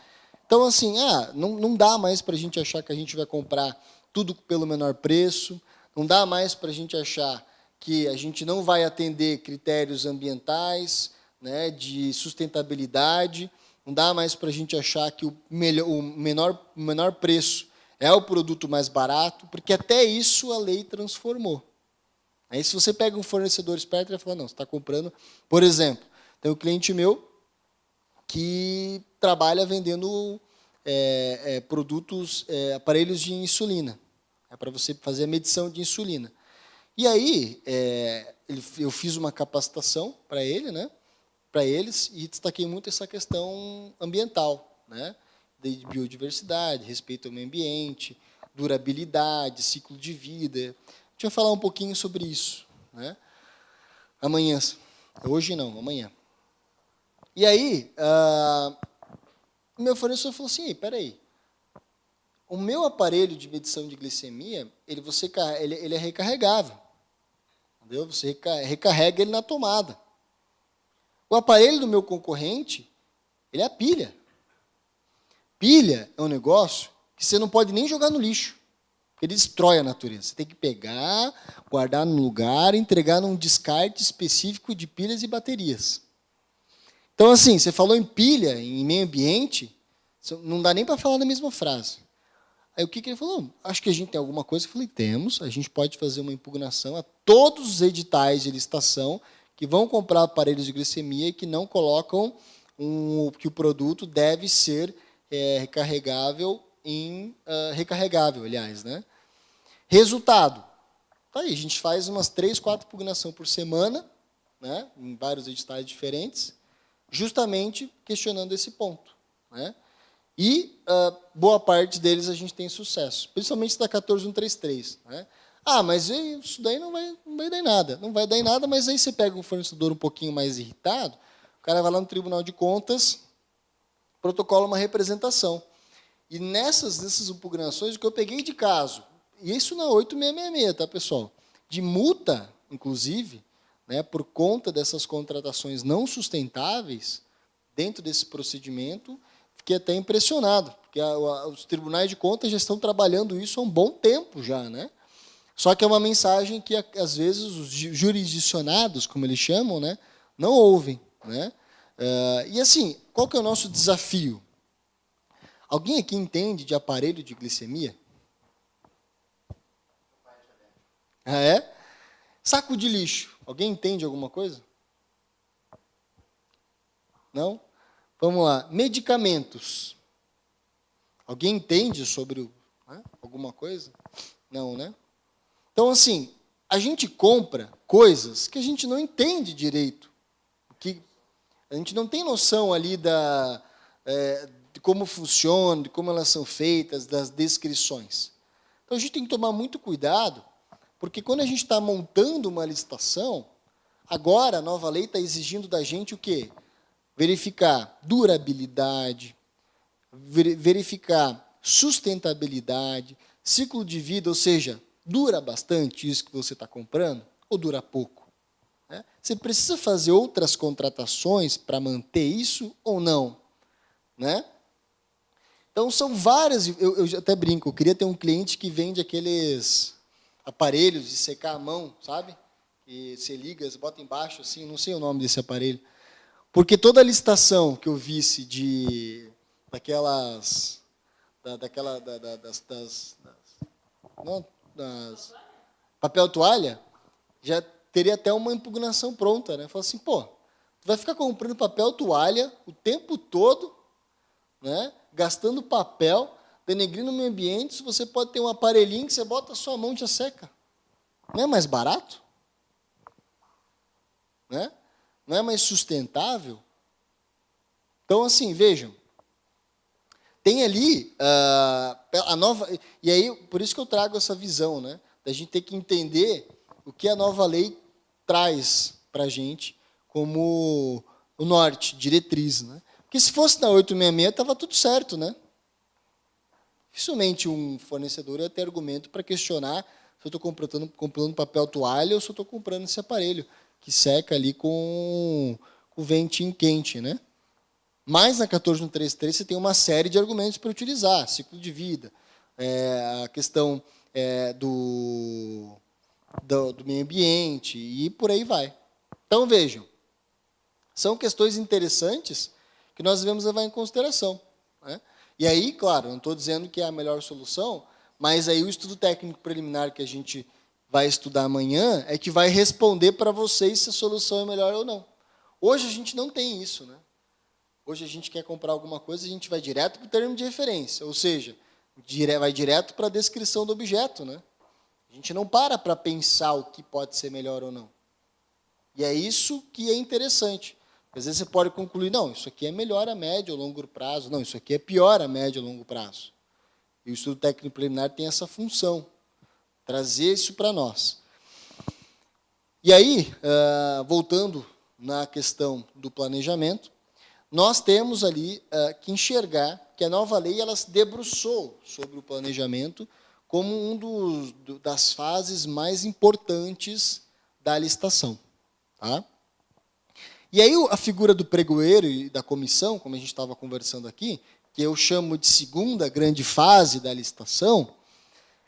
Então, assim, não dá mais para a gente achar que a gente vai comprar tudo pelo menor preço, não dá mais para a gente achar que a gente não vai atender critérios ambientais, né, de sustentabilidade, não dá mais para a gente achar que o menor preço é o produto mais barato, porque até isso a lei transformou. Aí, se você pega um fornecedor esperto, ele vai falar, não, você está comprando... Por exemplo, tem um cliente meu que trabalha vendendo produtos, aparelhos de insulina, para você fazer a medição de insulina. E aí, eu fiz uma capacitação para ele, né, para eles, e destaquei muito essa questão ambiental, né, de biodiversidade, respeito ao meio ambiente, durabilidade, ciclo de vida. A gente vai falar um pouquinho sobre isso, né, amanhã. Hoje não, amanhã. E aí, o meu fornecedor falou assim, espera aí, o meu aparelho de medição de glicemia, ele é recarregável. Entendeu? Você recarrega ele na tomada. O aparelho do meu concorrente, ele é a pilha. Pilha é um negócio que você não pode nem jogar no lixo. Ele destrói a natureza. Você tem que pegar, guardar no lugar, entregar num descarte específico de pilhas e baterias. Então, assim, você falou em pilha, em meio ambiente, não dá nem para falar na mesma frase. Aí o que ele falou? Acho que a gente tem alguma coisa. Eu falei, temos, a gente pode fazer uma impugnação a todos os editais de licitação que vão comprar aparelhos de glicemia e que não colocam que o produto deve ser recarregável, aliás. Né? Resultado. Tá aí, a gente faz umas 3, 4 impugnações por semana, né, em vários editais diferentes, justamente questionando esse ponto. Né? E boa parte deles a gente tem sucesso, principalmente da 14133. Né? Mas isso daí não vai dar em nada. Não vai dar em nada, mas aí você pega um fornecedor um pouquinho mais irritado, o cara vai lá no Tribunal de Contas, protocola uma representação. E nessas impugnações, o que eu peguei de caso, e isso na 8666, tá, pessoal? De multa, inclusive, né, por conta dessas contratações não sustentáveis, dentro desse procedimento, fiquei até impressionado, porque os tribunais de contas já estão trabalhando isso há um bom tempo já, né? Só que é uma mensagem que, às vezes, os jurisdicionados, como eles chamam, né, não ouvem. Né? E, assim, qual que é o nosso desafio? Alguém aqui entende de aparelho de glicemia? É? Saco de lixo. Alguém entende alguma coisa? Não? Vamos lá. Medicamentos. Alguém entende sobre alguma coisa? Não, né? Então, assim, a gente compra coisas que a gente não entende direito. Que a gente não tem noção ali de como funciona, de como elas são feitas, das descrições. Então, a gente tem que tomar muito cuidado, porque quando a gente está montando uma licitação, agora a nova lei está exigindo da gente o quê? Verificar durabilidade, verificar sustentabilidade, ciclo de vida, ou seja, dura bastante isso que você está comprando ou dura pouco? Né? Você precisa fazer outras contratações para manter isso ou não? Né? Então, são várias... Eu até brinco, eu queria ter um cliente que vende aqueles aparelhos de secar a mão, sabe? Que você liga, você bota embaixo, assim, não sei o nome desse aparelho. Porque toda a licitação que eu visse papel toalha, já teria até uma impugnação pronta, né? Fala assim, pô, tu vai ficar comprando papel toalha o tempo todo, né? Gastando papel, denegrindo o meio ambiente, se você pode ter um aparelhinho que você bota a sua mão e já seca. Não é mais barato? Né? Não é mais sustentável? Então, assim, vejam, tem ali a nova... E aí, por isso que eu trago essa visão, né? Da gente ter que entender o que a nova lei traz para a gente como o norte, diretriz. Né? Porque se fosse na 866, estava tudo certo. Né? Dificilmente um fornecedor ia ter argumento para questionar se eu estou comprando papel toalha ou se eu estou comprando esse aparelho que seca ali com o ventinho quente. Né? Mas na 14.133 você tem uma série de argumentos para utilizar, ciclo de vida, a questão do meio ambiente e por aí vai. Então, vejam, são questões interessantes que nós devemos levar em consideração, né? E aí, claro, não estou dizendo que é a melhor solução, mas aí o estudo técnico preliminar que a gente vai estudar amanhã é que vai responder para vocês se a solução é melhor ou não. Hoje a gente não tem isso, né? Hoje a gente quer comprar alguma coisa, a gente vai direto para o termo de referência, ou seja, vai direto para a descrição do objeto, né? A gente não para pensar o que pode ser melhor ou não. E é isso que é interessante. Às vezes você pode concluir, não, isso aqui é melhor a médio ou longo prazo, não, isso aqui é pior a médio ou longo prazo. E o estudo técnico preliminar tem essa função, trazer isso para nós. E aí, voltando na questão do planejamento, nós temos ali que enxergar que a nova lei ela se debruçou sobre o planejamento como das fases mais importantes da licitação. Tá? E aí a figura do pregoeiro e da comissão, como a gente estava conversando aqui, que eu chamo de segunda grande fase da licitação,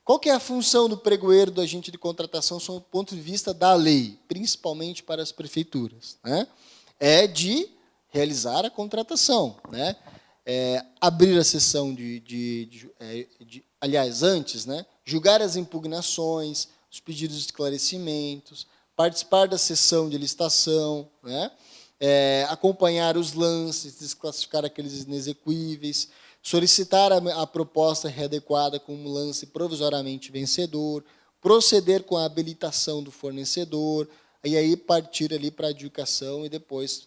qual que é a função do pregoeiro, do agente de contratação, sob o ponto de vista da lei, principalmente para as prefeituras, né? É de realizar a contratação, né? Abrir a sessão aliás, antes, né? Julgar as impugnações, os pedidos de esclarecimentos, participar da sessão de licitação, né? Acompanhar os lances, desclassificar aqueles inexequíveis, solicitar a proposta readequada como lance provisoriamente vencedor, proceder com a habilitação do fornecedor, e aí partir ali para a adjudicação e depois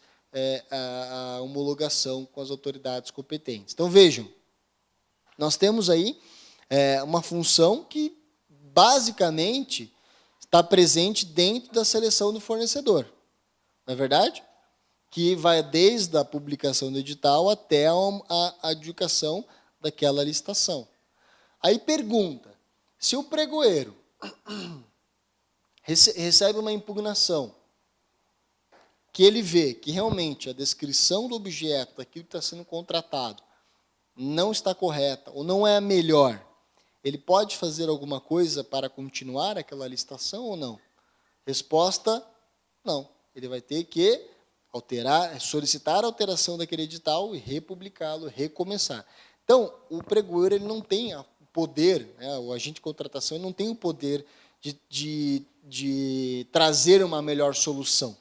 a homologação com as autoridades competentes. Então, vejam, nós temos aí uma função que, basicamente, está presente dentro da seleção do fornecedor. Não é verdade? Que vai desde a publicação do edital até a adjudicação daquela licitação. Aí pergunta, se o pregoeiro recebe uma impugnação, que ele vê que realmente a descrição do objeto, daquilo que está sendo contratado, não está correta ou não é a melhor, ele pode fazer alguma coisa para continuar aquela licitação ou não? Resposta, não. Ele vai ter que solicitar a alteração daquele edital e republicá-lo, recomeçar. Então, o pregoeiro ele não tem o poder, né, o agente de contratação ele não tem o poder de trazer uma melhor solução.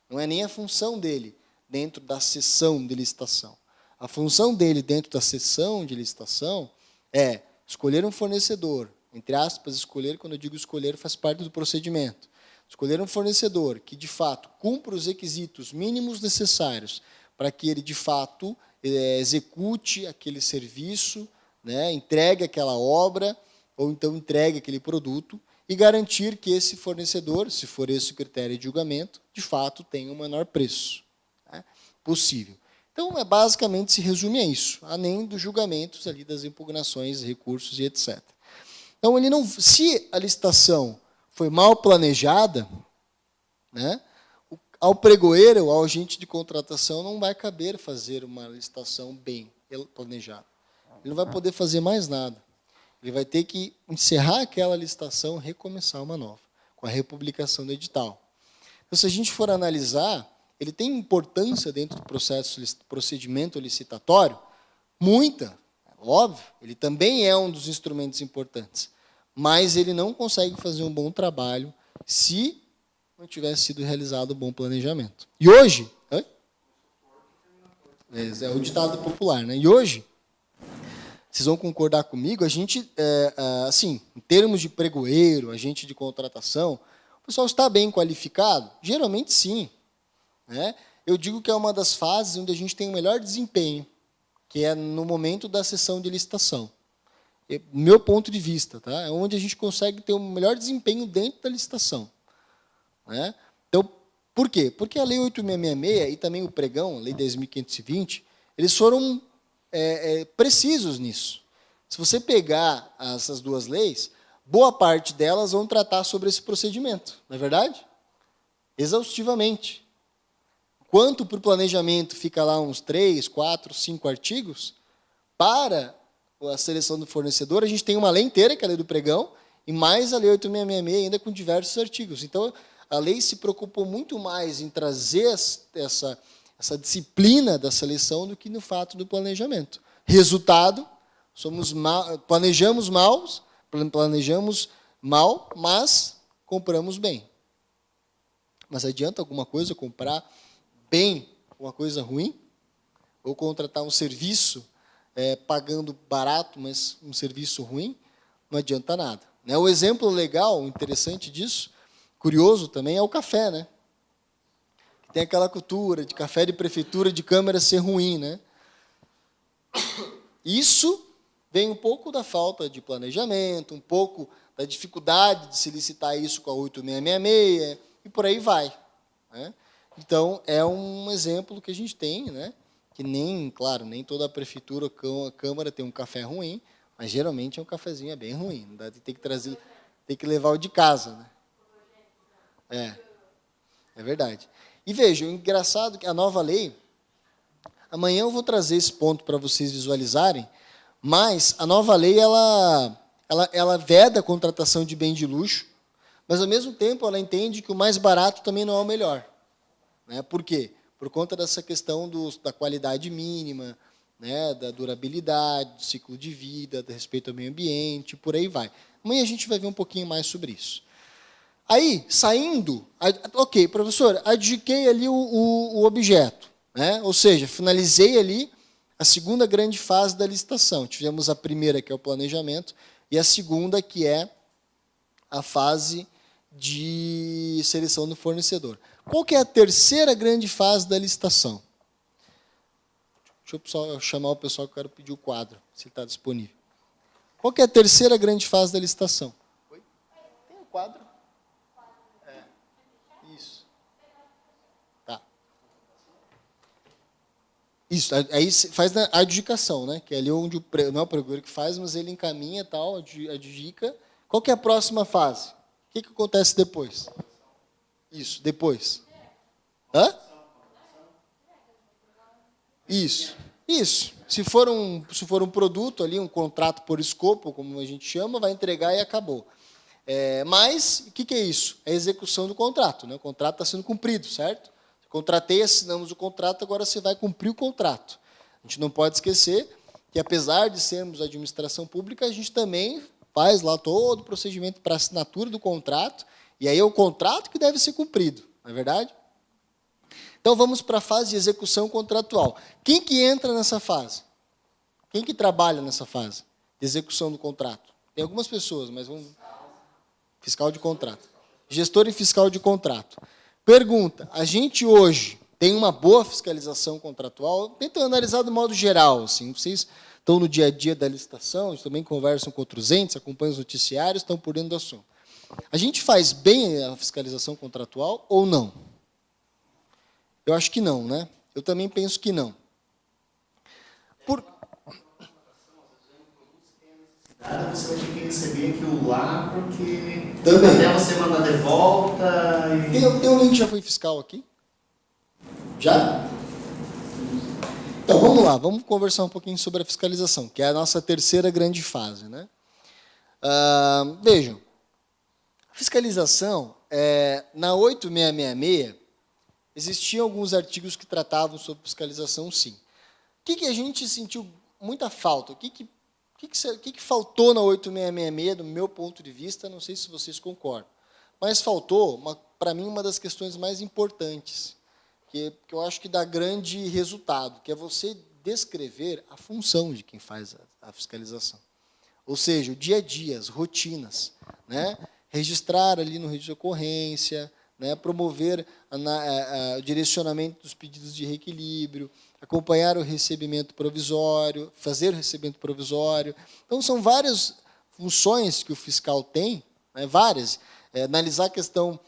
Não é nem a função dele dentro da sessão de licitação. A função dele dentro da sessão de licitação é escolher um fornecedor, entre aspas, escolher, quando eu digo escolher, faz parte do procedimento. Escolher um fornecedor que, de fato, cumpra os requisitos mínimos necessários para que ele, de fato, execute aquele serviço, né, entregue aquela obra, ou então entregue aquele produto, e garantir que esse fornecedor, se for esse o critério de julgamento, de fato, tenha o menor preço, né, possível. Então, basicamente, se resume a isso, além dos julgamentos ali das impugnações, recursos e etc. Então, se a licitação foi mal planejada, né, ao pregoeiro, ao agente de contratação, não vai caber fazer uma licitação bem planejada. Ele não vai poder fazer mais nada. Ele vai ter que encerrar aquela licitação e recomeçar uma nova, com a republicação do edital. Então, se a gente for analisar, ele tem importância dentro do procedimento licitatório? Muita, óbvio. Ele também é um dos instrumentos importantes. Mas ele não consegue fazer um bom trabalho se não tivesse sido realizado um bom planejamento. E hoje... É o ditado popular, né? E hoje, vocês vão concordar comigo, a gente, assim, em termos de pregoeiro, agente de contratação, o pessoal está bem qualificado? Geralmente, sim. Né? Eu digo que é uma das fases onde a gente tem o melhor desempenho, que é no momento da sessão de licitação. Meu ponto de vista, tá? É onde a gente consegue ter o melhor desempenho dentro da licitação. Né? Então, por quê? Porque a Lei 8666 e também o pregão, a Lei 10.520, eles foram precisos nisso. Se você pegar essas duas leis, boa parte delas vão tratar sobre esse procedimento, não é verdade? Exaustivamente. quanto para o planejamento fica lá uns 3, 4, 5 artigos, para a seleção do fornecedor, a gente tem uma lei inteira, que é a lei do pregão, e mais a lei 8666 ainda com diversos artigos. Então, a lei se preocupou muito mais em trazer essa disciplina da seleção do que no fato do planejamento. Resultado, planejamos mal, mas compramos bem. Mas adianta alguma coisa comprar bem uma coisa ruim? Ou contratar um serviço pagando barato, mas um serviço ruim? Não adianta nada. Né? O exemplo legal, interessante disso, curioso também, é o café, né? Tem aquela cultura de café de prefeitura de Câmara ser ruim, né? Isso vem um pouco da falta de planejamento, um pouco da dificuldade de se licitar isso com a 8666 e por aí vai. Né? Então, é um exemplo que a gente tem, né? Que nem toda a prefeitura ou a Câmara tem um café ruim, mas geralmente é um cafezinho bem ruim. Não dá, tem que levar o de casa. Né? É verdade. E veja, o engraçado é que a nova lei, amanhã eu vou trazer esse ponto para vocês visualizarem, mas a nova lei, ela veda a contratação de bem de luxo, mas, ao mesmo tempo, ela entende que o mais barato também não é o melhor. Né? Por quê? Por conta dessa questão da qualidade mínima, né? Da durabilidade, do ciclo de vida, do respeito ao meio ambiente, por aí vai. Amanhã a gente vai ver um pouquinho mais sobre isso. Aí, saindo, ok, professor, adjudiquei ali o objeto, né? Ou seja, finalizei ali a segunda grande fase da licitação. Tivemos a primeira, que é o planejamento, e a segunda, que é a fase de seleção do fornecedor. Qual que é a terceira grande fase da licitação? Deixa eu chamar o pessoal que eu quero pedir o quadro, se ele está disponível. Qual que é a terceira grande fase da licitação? Oi? Tem o quadro? Isso. Tá. Isso, aí faz a adjudicação, né? Que é ali onde não é o pregoeiro que faz, mas ele encaminha, tal, adjudica. Qual que é a próxima fase? O que acontece depois? Isso, depois. Hã? Isso. Se for um produto ali, um contrato por escopo, como a gente chama, vai entregar e acabou. Mas, o que é isso? É a execução do contrato. Né? O contrato está sendo cumprido, certo? Contratei, assinamos o contrato, agora você vai cumprir o contrato. A gente não pode esquecer que, apesar de sermos administração pública, a gente também faz lá todo o procedimento para assinatura do contrato, e aí é o contrato que deve ser cumprido, não é verdade? Então, vamos para a fase de execução contratual. Quem que entra nessa fase? Quem que trabalha nessa fase de execução do contrato? Tem algumas pessoas, mas vamos... Fiscal de contrato. Gestor e fiscal de contrato. Pergunta, a gente hoje tem uma boa fiscalização contratual? Tenta analisar do modo geral, assim, vocês estão no dia a dia da licitação, também conversam com outros entes, acompanham os noticiários, estão por dentro do assunto. A gente faz bem a fiscalização contratual ou não? Eu acho que não, né? Eu também penso que não. Você vai ter que receber aquilo lá, porque também. Até você mandar de volta. Tem um link que já foi fiscal aqui? Já? Então, vamos lá, vamos conversar um pouquinho sobre a fiscalização, que é a nossa terceira grande fase. Né? Vejam, a fiscalização, na 8666, existiam alguns artigos que tratavam sobre fiscalização, sim. O que a gente sentiu muita falta? O que faltou na 8666, do meu ponto de vista? Não sei se vocês concordam. Mas faltou, para mim, uma das questões mais importantes, que eu acho que dá grande resultado, que é você descrever a função de quem faz a fiscalização. Ou seja, o dia a dia, as rotinas. Né? Registrar ali no registro de ocorrência, né? Promover o direcionamento dos pedidos de reequilíbrio, acompanhar o recebimento provisório, fazer o recebimento provisório. Então, são várias funções que o fiscal tem, né? Várias. Analisar a questão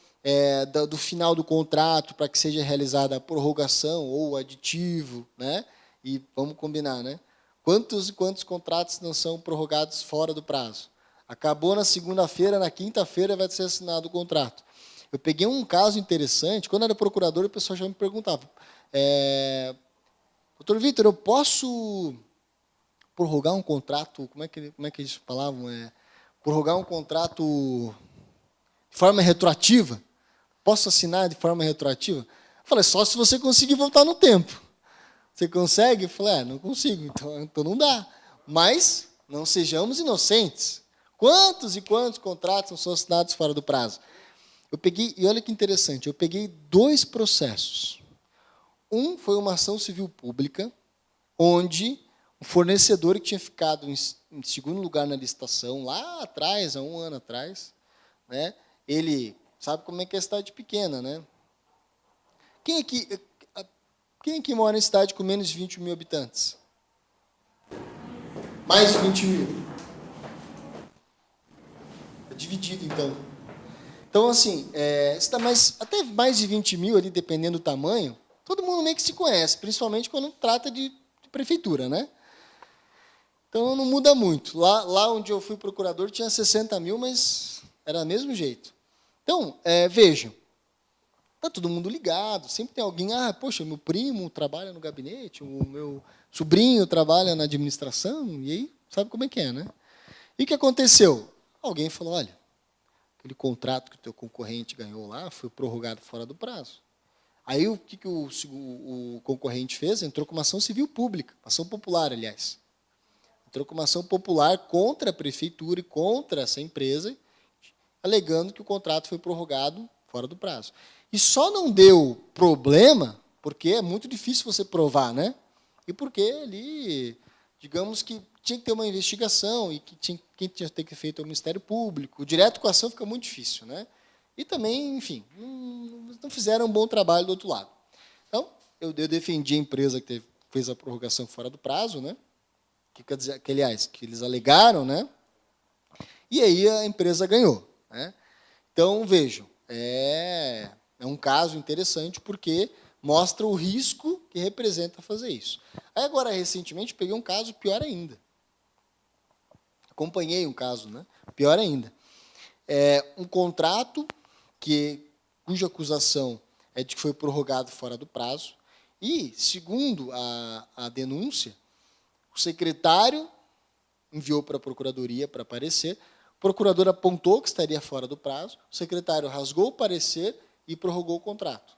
do final do contrato para que seja realizada a prorrogação ou o aditivo, né? E vamos combinar, né? Quantos contratos não são prorrogados fora do prazo? Acabou na segunda-feira, na quinta-feira vai ser assinado o contrato. Eu peguei um caso interessante, quando eu era procurador, o pessoal já me perguntava, doutor Vitor, eu posso prorrogar um contrato, como é que eles falavam? Prorrogar um contrato de forma retroativa? Posso assinar de forma retroativa? Eu falei, só se você conseguir voltar no tempo. Você consegue? Eu falei, não consigo, então não dá. Mas não sejamos inocentes. Quantos e quantos contratos são assinados fora do prazo? Eu peguei, e olha que interessante, eu peguei 2 processos. Um foi uma ação civil pública, onde o fornecedor que tinha ficado em segundo lugar na licitação, lá atrás, há 1 ano atrás, né, ele sabe como é que é a cidade pequena, né? Quem aqui mora em cidade com menos de 20 mil habitantes? Mais de 20 mil. É dividido, então. Então, assim, até mais de 20 mil, ali, dependendo do tamanho, todo mundo meio que se conhece, principalmente quando trata de prefeitura, né? Então, não muda muito. Lá onde eu fui procurador, tinha 60 mil, mas era do mesmo jeito. Então, vejam, está todo mundo ligado, sempre tem alguém, poxa, meu primo trabalha no gabinete, o meu sobrinho trabalha na administração, e aí, sabe como é que é, né? E o que aconteceu? Alguém falou, olha, aquele contrato que o teu concorrente ganhou lá foi prorrogado fora do prazo. Aí, o que o concorrente fez? Entrou com uma ação civil pública, ação popular, aliás. Entrou com uma ação popular contra a prefeitura e contra essa empresa, alegando que o contrato foi prorrogado fora do prazo. E só não deu problema, porque é muito difícil você provar, né? E porque ali, digamos que tinha que ter uma investigação, e que quem tinha que ter feito é o Ministério Público. Direto com a ação fica muito difícil, né? E também, enfim, não fizeram um bom trabalho do outro lado. Então, eu defendi a empresa que fez a prorrogação fora do prazo, né? Aliás, que eles alegaram, né? E aí a empresa ganhou, né? Então, vejam, é um caso interessante porque mostra o risco que representa fazer isso. Aí, agora, recentemente, peguei um caso pior ainda. Acompanhei um caso, né? Pior ainda. Um contrato cuja acusação é de que foi prorrogado fora do prazo e, segundo a denúncia, o secretário enviou para a procuradoria para parecer, o procurador apontou que estaria fora do prazo, o secretário rasgou o parecer e prorrogou o contrato.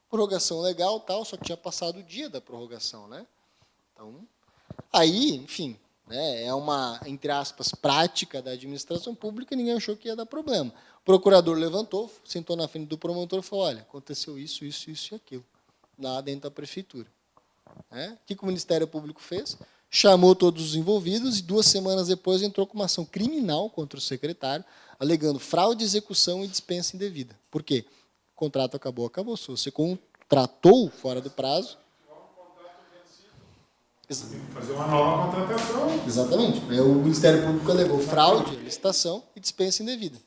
Prorrogação legal, tal, só que tinha passado o dia da prorrogação, né? Então, aí, enfim, né, é uma, entre aspas, prática da administração pública, e ninguém achou que ia dar problema. O procurador levantou, sentou na frente do promotor e falou, olha, aconteceu isso, isso, isso e aquilo, lá dentro da prefeitura. O que o Ministério Público fez? Chamou todos os envolvidos e 2 semanas depois entrou com uma ação criminal contra o secretário, alegando fraude, execução e dispensa indevida. Por quê? O contrato acabou. Se você contratou fora do prazo... Fazer uma nova contratação. Exatamente. O Ministério Público alegou fraude, licitação e dispensa indevida.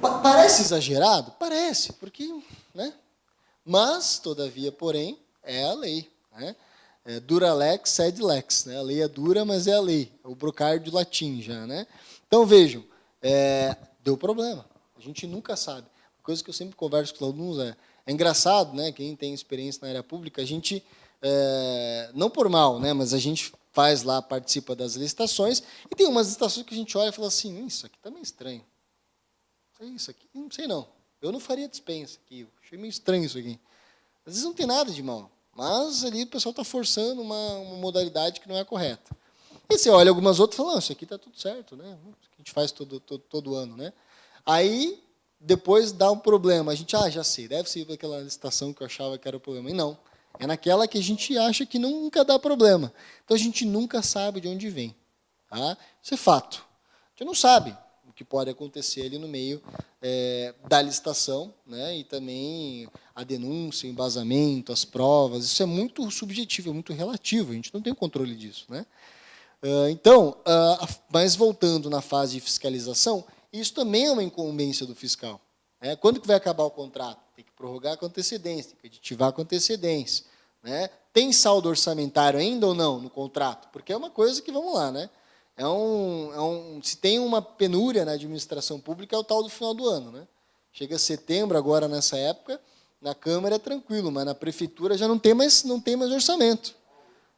Parece exagerado? Parece, porque... né? Mas, todavia, porém, é a lei. Né? Dura lex, sed lex. Né? A lei é dura, mas é a lei. É o brocário de latim já. Né? Então, vejam, deu problema. A gente nunca sabe. Uma coisa que eu sempre converso com os alunos é engraçado, né? Quem tem experiência na área pública, a gente, não por mal, né? Mas a gente faz lá, participa das licitações, e tem umas licitações que a gente olha e fala assim, isso aqui está meio estranho. Isso aqui, não sei não. Eu não faria dispensa aqui. Achei meio estranho isso aqui. Às vezes não tem nada de mal, mas ali o pessoal está forçando uma modalidade que não é correta. E você olha algumas outras e fala, não, isso aqui está tudo certo, né? Isso que a gente faz todo ano, né? Aí, depois dá um problema. A gente, já sei, deve ser aquela licitação que eu achava que era o problema. E não, é naquela que a gente acha que nunca dá problema. Então, a gente nunca sabe de onde vem. Tá? Isso é fato. A gente não sabe o que pode acontecer ali no meio da licitação, né? E também a denúncia, o embasamento, as provas. Isso é muito subjetivo, é muito relativo. A gente não tem controle disso. Né? Então, mas voltando na fase de fiscalização, isso também é uma incumbência do fiscal. Quando que vai acabar o contrato? Tem que prorrogar com antecedência, tem que aditivar com antecedência. Né? Tem saldo orçamentário ainda ou não no contrato? Porque é uma coisa que, vamos lá, né? se tem uma penúria na administração pública, é o tal do final do ano, né? Chega setembro, agora nessa época, na Câmara é tranquilo, mas na Prefeitura já não tem mais orçamento,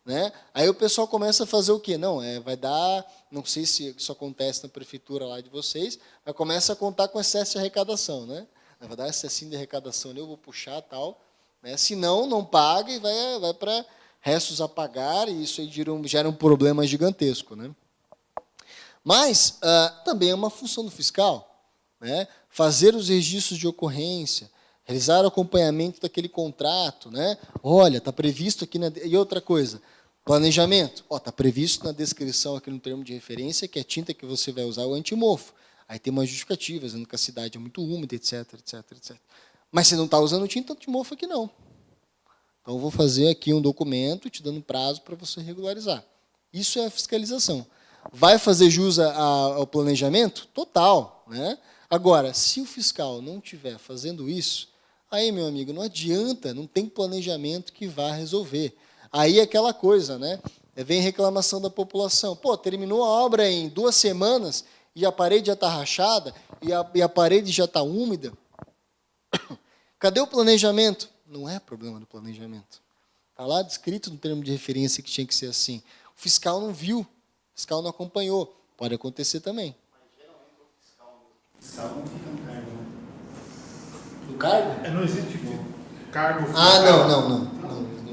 né? Aí o pessoal começa a fazer o quê? Não, vai dar, não sei se isso acontece na Prefeitura lá de vocês, mas começa a contar com excesso de arrecadação, né? Vai dar excesso de arrecadação ali, eu vou puxar tal, né? Se não paga e vai para restos a pagar, e isso aí gera um problema gigantesco, né? Mas também é uma função do fiscal, né? Fazer os registros de ocorrência, realizar o acompanhamento daquele contrato, né? Olha, está previsto aqui e outra coisa, planejamento, está previsto na descrição aqui no termo de referência que a tinta que você vai usar é o antimofo. Aí tem uma justificativa, dizendo que a cidade é muito úmida, etc, etc, etc. Mas você não está usando tinta antimofo aqui, não. Então, eu vou fazer aqui um documento te dando prazo para você regularizar. Isso é a fiscalização. Vai fazer jus ao planejamento? Total, né? Agora, se o fiscal não estiver fazendo isso, aí, meu amigo, não adianta, não tem planejamento que vá resolver. Aí é aquela coisa, né? Vem reclamação da população. Pô, terminou a obra em 2 semanas e a parede já está rachada e a parede já está úmida. Cadê o planejamento? Não é problema do planejamento. Está lá descrito no termo de referência que tinha que ser assim. O fiscal não viu, o fiscal não acompanhou. Pode acontecer também. Mas geralmente o fiscal não fica no cargo, né? No cargo? Não existe cargo fiscal. Não.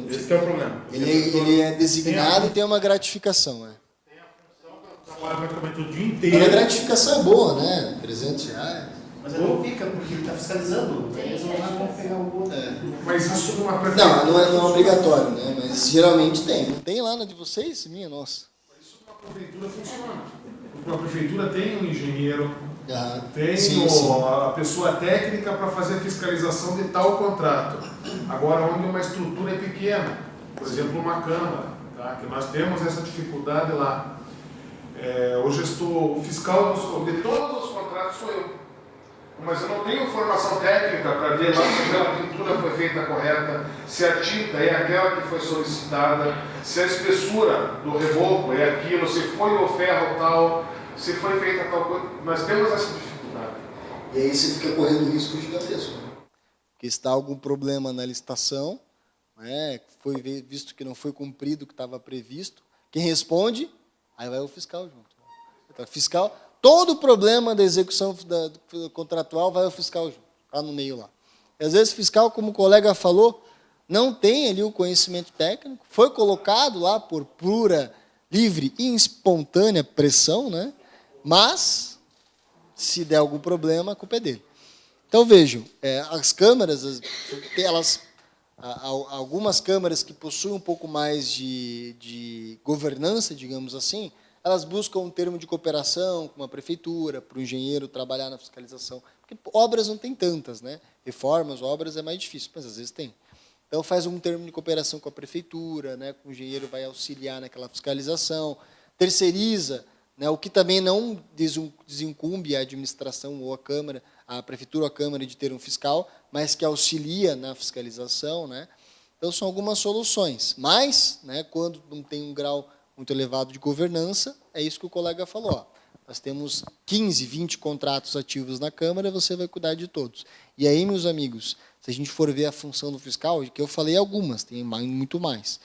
Esse que é o problema. Ele é designado e tem uma gratificação. Tem a função de trabalhar praticamente o dia inteiro. E a gratificação é boa, né? R$300. Mas ele não fica, porque ele está fiscalizando. Eles vão pegar o outro. Mas isso numa prefeitura. Não é obrigatório, né? Mas geralmente tem. Não tem lá na de vocês? Minha, nossa. Isso numa prefeitura funciona. Porque uma prefeitura tem um engenheiro, tem sim. a pessoa técnica para fazer a fiscalização de tal contrato. Agora, onde uma estrutura é pequena, por exemplo, uma câmara, tá? Que nós temos essa dificuldade lá. O fiscal de todos os contratos sou eu. Mas eu não tenho formação técnica para ver lá se aquela pintura foi feita correta, se a tinta é aquela que foi solicitada, se a espessura do reboco é aquilo, se foi o ferro tal, se foi feita tal coisa. Nós temos essa dificuldade. E aí você fica correndo risco gigantesco. Porque está algum problema na licitação, né? Foi visto que não foi cumprido o que estava previsto. Quem responde? Aí vai o fiscal junto. Então, fiscal... Todo problema da execução contratual vai ao fiscal junto, lá no meio lá. E, às vezes o fiscal, como o colega falou, não tem ali o conhecimento técnico, foi colocado lá por pura, livre e espontânea pressão, né? Mas, se der algum problema, a culpa é dele. Então, vejam, as câmaras, algumas câmaras que possuem um pouco mais de governança, digamos assim, elas buscam um termo de cooperação com uma prefeitura, para o engenheiro trabalhar na fiscalização. Porque obras não tem tantas, né? Reformas, obras é mais difícil, mas às vezes tem. Então faz um termo de cooperação com a prefeitura, né? O engenheiro vai auxiliar naquela fiscalização, terceiriza, né? O que também não desincumbe a administração ou a Câmara, a prefeitura ou a Câmara de ter um fiscal, mas que auxilia na fiscalização, né? Então são algumas soluções. Mas, né, quando não tem um grau muito elevado de governança, é isso que o colega falou. Ó. Nós temos 15, 20 contratos ativos na Câmara, você vai cuidar de todos. E aí, meus amigos, se a gente for ver a função do fiscal, que eu falei algumas, tem muito mais.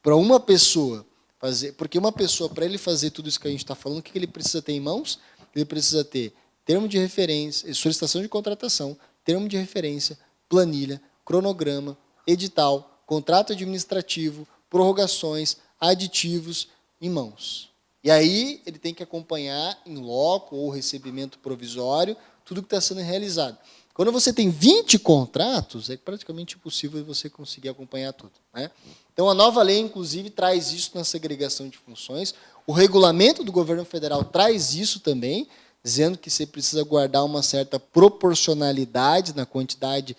Para uma pessoa fazer, porque uma pessoa, para ele fazer tudo isso que a gente está falando, o que ele precisa ter em mãos? Ele precisa ter termo de referência, solicitação de contratação, termo de referência, planilha, cronograma, edital, contrato administrativo, prorrogações, aditivos, em mãos. E aí ele tem que acompanhar em loco ou recebimento provisório tudo que está sendo realizado. Quando você tem 20 contratos, é praticamente impossível você conseguir acompanhar tudo, né? Então a nova lei, inclusive, traz isso na segregação de funções. O regulamento do governo federal traz isso também, dizendo que você precisa guardar uma certa proporcionalidade na quantidade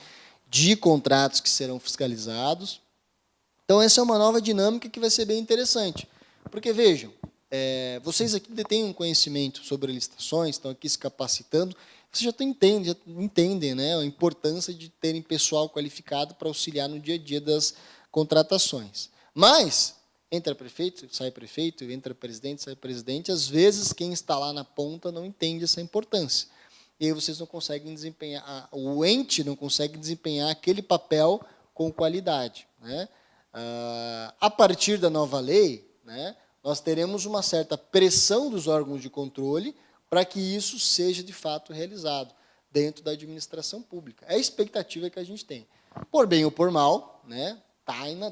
de contratos que serão fiscalizados. Então essa é uma nova dinâmica que vai ser bem interessante. Porque, vejam, vocês aqui detêm um conhecimento sobre licitações, estão aqui se capacitando, vocês já entendem, né, a importância de terem pessoal qualificado para auxiliar no dia a dia das contratações. Mas, Entra prefeito, entra presidente, sai presidente. Às vezes, quem está lá na ponta não entende essa importância. E aí vocês não conseguem desempenhar, o ente não consegue desempenhar aquele papel com qualidade, né? A partir da nova lei, né, nós teremos uma certa pressão dos órgãos de controle para que isso seja, de fato, realizado dentro da administração pública. É a expectativa que a gente tem. Por bem ou por mal, né,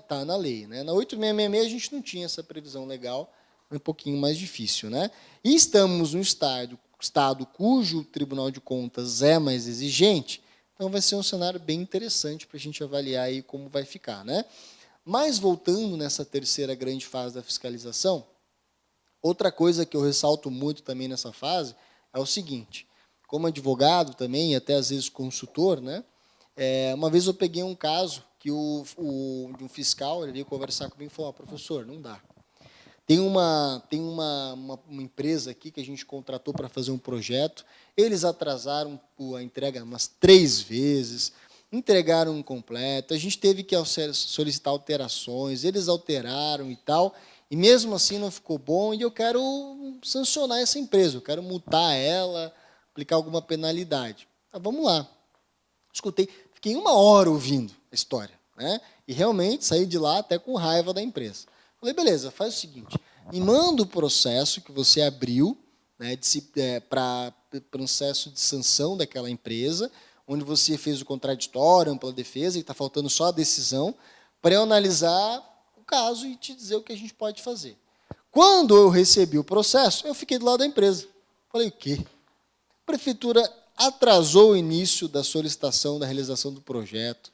tá na lei. Né? Na 8666 a gente não tinha essa previsão legal, é um pouquinho mais difícil. Né? E estamos num estado cujo Tribunal de Contas é mais exigente, então vai ser um cenário bem interessante para a gente avaliar aí como vai ficar. Né? Mas, voltando nessa terceira grande fase da fiscalização, outra coisa que eu ressalto muito também nessa fase é o seguinte, como advogado também, e até às vezes consultor, né, uma vez eu peguei um caso que de um fiscal, ele veio conversar comigo e falou, professor, não dá. Tem uma empresa aqui que a gente contratou para fazer um projeto, eles atrasaram a entrega umas 3 vezes, entregaram incompleto, a gente teve que solicitar alterações, eles alteraram e tal, e mesmo assim não ficou bom, e eu quero sancionar essa empresa, eu quero multar ela, aplicar alguma penalidade. Tá, vamos lá. Escutei, fiquei 1 hora ouvindo a história, né? E realmente saí de lá até com raiva da empresa. Falei, beleza, faz o seguinte, me manda o processo que você abriu, né, para processo de sanção daquela empresa, onde você fez o contraditório, ampla defesa, e está faltando só a decisão, para eu analisar o caso e te dizer o que a gente pode fazer. Quando eu recebi o processo, eu fiquei do lado da empresa. Falei, o quê? A prefeitura atrasou o início da solicitação da realização do projeto,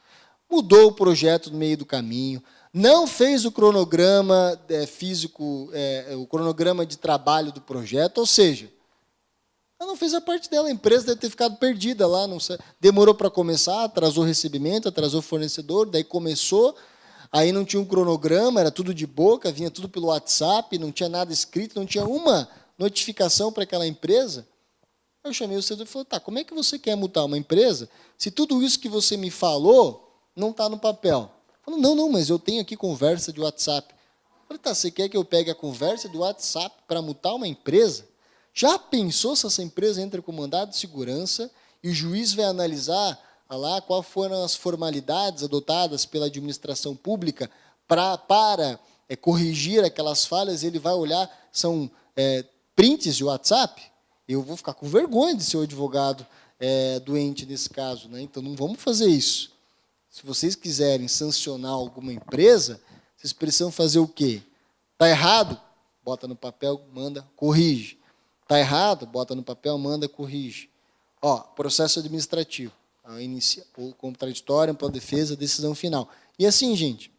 mudou o projeto no meio do caminho, não fez o cronograma físico, o cronograma de trabalho do projeto, ou seja, ela não fez a parte dela, a empresa deve ter ficado perdida lá, não sei, demorou para começar, atrasou o recebimento, atrasou o fornecedor, daí começou, aí não tinha um cronograma, era tudo de boca, vinha tudo pelo WhatsApp, não tinha nada escrito, não tinha uma notificação para aquela empresa. Eu chamei o cedor e falei, tá, como é que você quer multar uma empresa se tudo isso que você me falou não está no papel? Falei, não, mas eu tenho aqui conversa de WhatsApp. Falei, tá, você quer que eu pegue a conversa do WhatsApp para multar uma empresa? Já pensou se essa empresa entra com mandado de segurança e o juiz vai analisar lá quais foram as formalidades adotadas pela administração pública para corrigir aquelas falhas, ele vai olhar, são prints de WhatsApp? Eu vou ficar com vergonha de ser o advogado doente nesse caso. Né? Então, não vamos fazer isso. Se vocês quiserem sancionar alguma empresa, vocês precisam fazer o quê? Está errado? Bota no papel, manda, corrige. Está errado? Bota no papel, manda, corrige. Ó, processo administrativo. Inicia o contraditório, ampla defesa, decisão final. E assim, gente,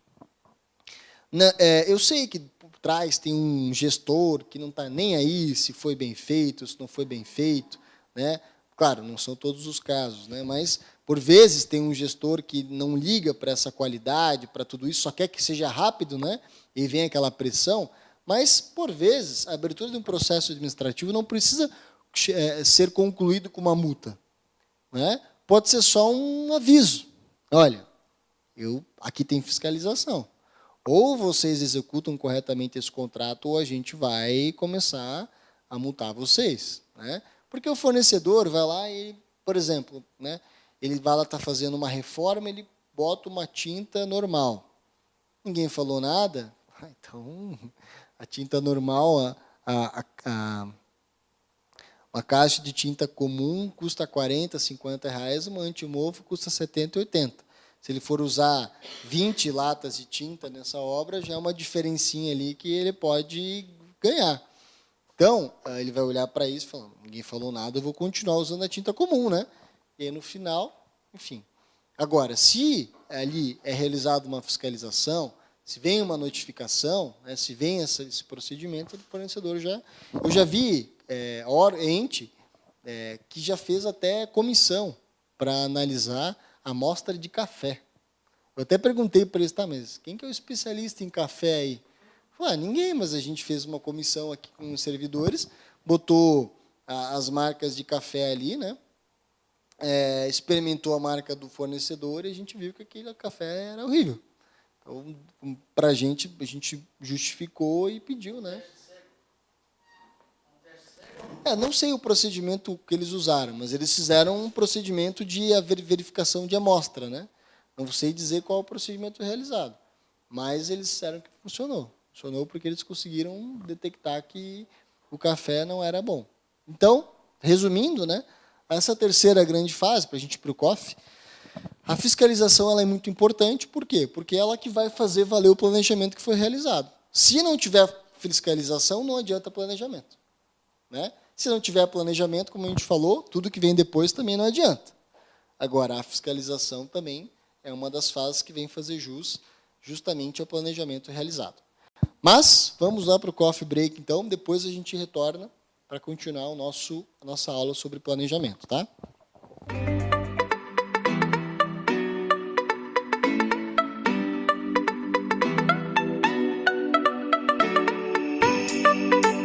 eu sei que por trás tem um gestor que não está nem aí se foi bem feito, se não foi bem feito. Né? Claro, não são todos os casos, né? Mas, por vezes, tem um gestor que não liga para essa qualidade, para tudo isso, só quer que seja rápido, né? E vem aquela pressão. Mas, por vezes, a abertura de um processo administrativo não precisa ser concluído com uma multa. Né? Pode ser só um aviso. Olha, aqui tem fiscalização. Ou vocês executam corretamente esse contrato, ou a gente vai começar a multar vocês. Né? Porque o fornecedor vai lá e, por exemplo, né, ele vai lá, está fazendo uma reforma, ele bota uma tinta normal. Ninguém falou nada, então a tinta normal, uma caixa de tinta comum custa R$40, R$50, uma antimofo custa R$70, R$80. Se ele for usar 20 latas de tinta nessa obra, já é uma diferencinha ali que ele pode ganhar. Então, ele vai olhar para isso e falar, ninguém falou nada, eu vou continuar usando a tinta comum, né? E aí, no final, enfim. Agora, se ali é realizada uma fiscalização, se vem uma notificação, né, se vem esse procedimento, o fornecedor eu já vi ente que já fez até comissão para analisar a amostra de café. Eu até perguntei para eles, tá, mas quem que é o especialista em café aí? Falei, ninguém, mas a gente fez uma comissão aqui com os servidores, botou as marcas de café ali, né? Experimentou a marca do fornecedor e a gente viu que aquele café era horrível. Então, para a gente justificou e pediu, né? Não sei o procedimento que eles usaram, mas eles fizeram um procedimento de verificação de amostra, né? Não sei dizer qual é o procedimento realizado, mas eles disseram que funcionou. Funcionou porque eles conseguiram detectar que o café não era bom. Então, resumindo, né, essa terceira grande fase, para a gente ir para o COF, a fiscalização ela é muito importante. Por quê? Porque é ela que vai fazer valer o planejamento que foi realizado. Se não tiver fiscalização, não adianta planejamento, né? Se não tiver planejamento, como a gente falou, tudo que vem depois também não adianta. Agora, a fiscalização também é uma das fases que vem fazer jus justamente ao planejamento realizado. Mas, vamos lá para o coffee break, então, depois a gente retorna para continuar a nossa aula sobre planejamento, tá?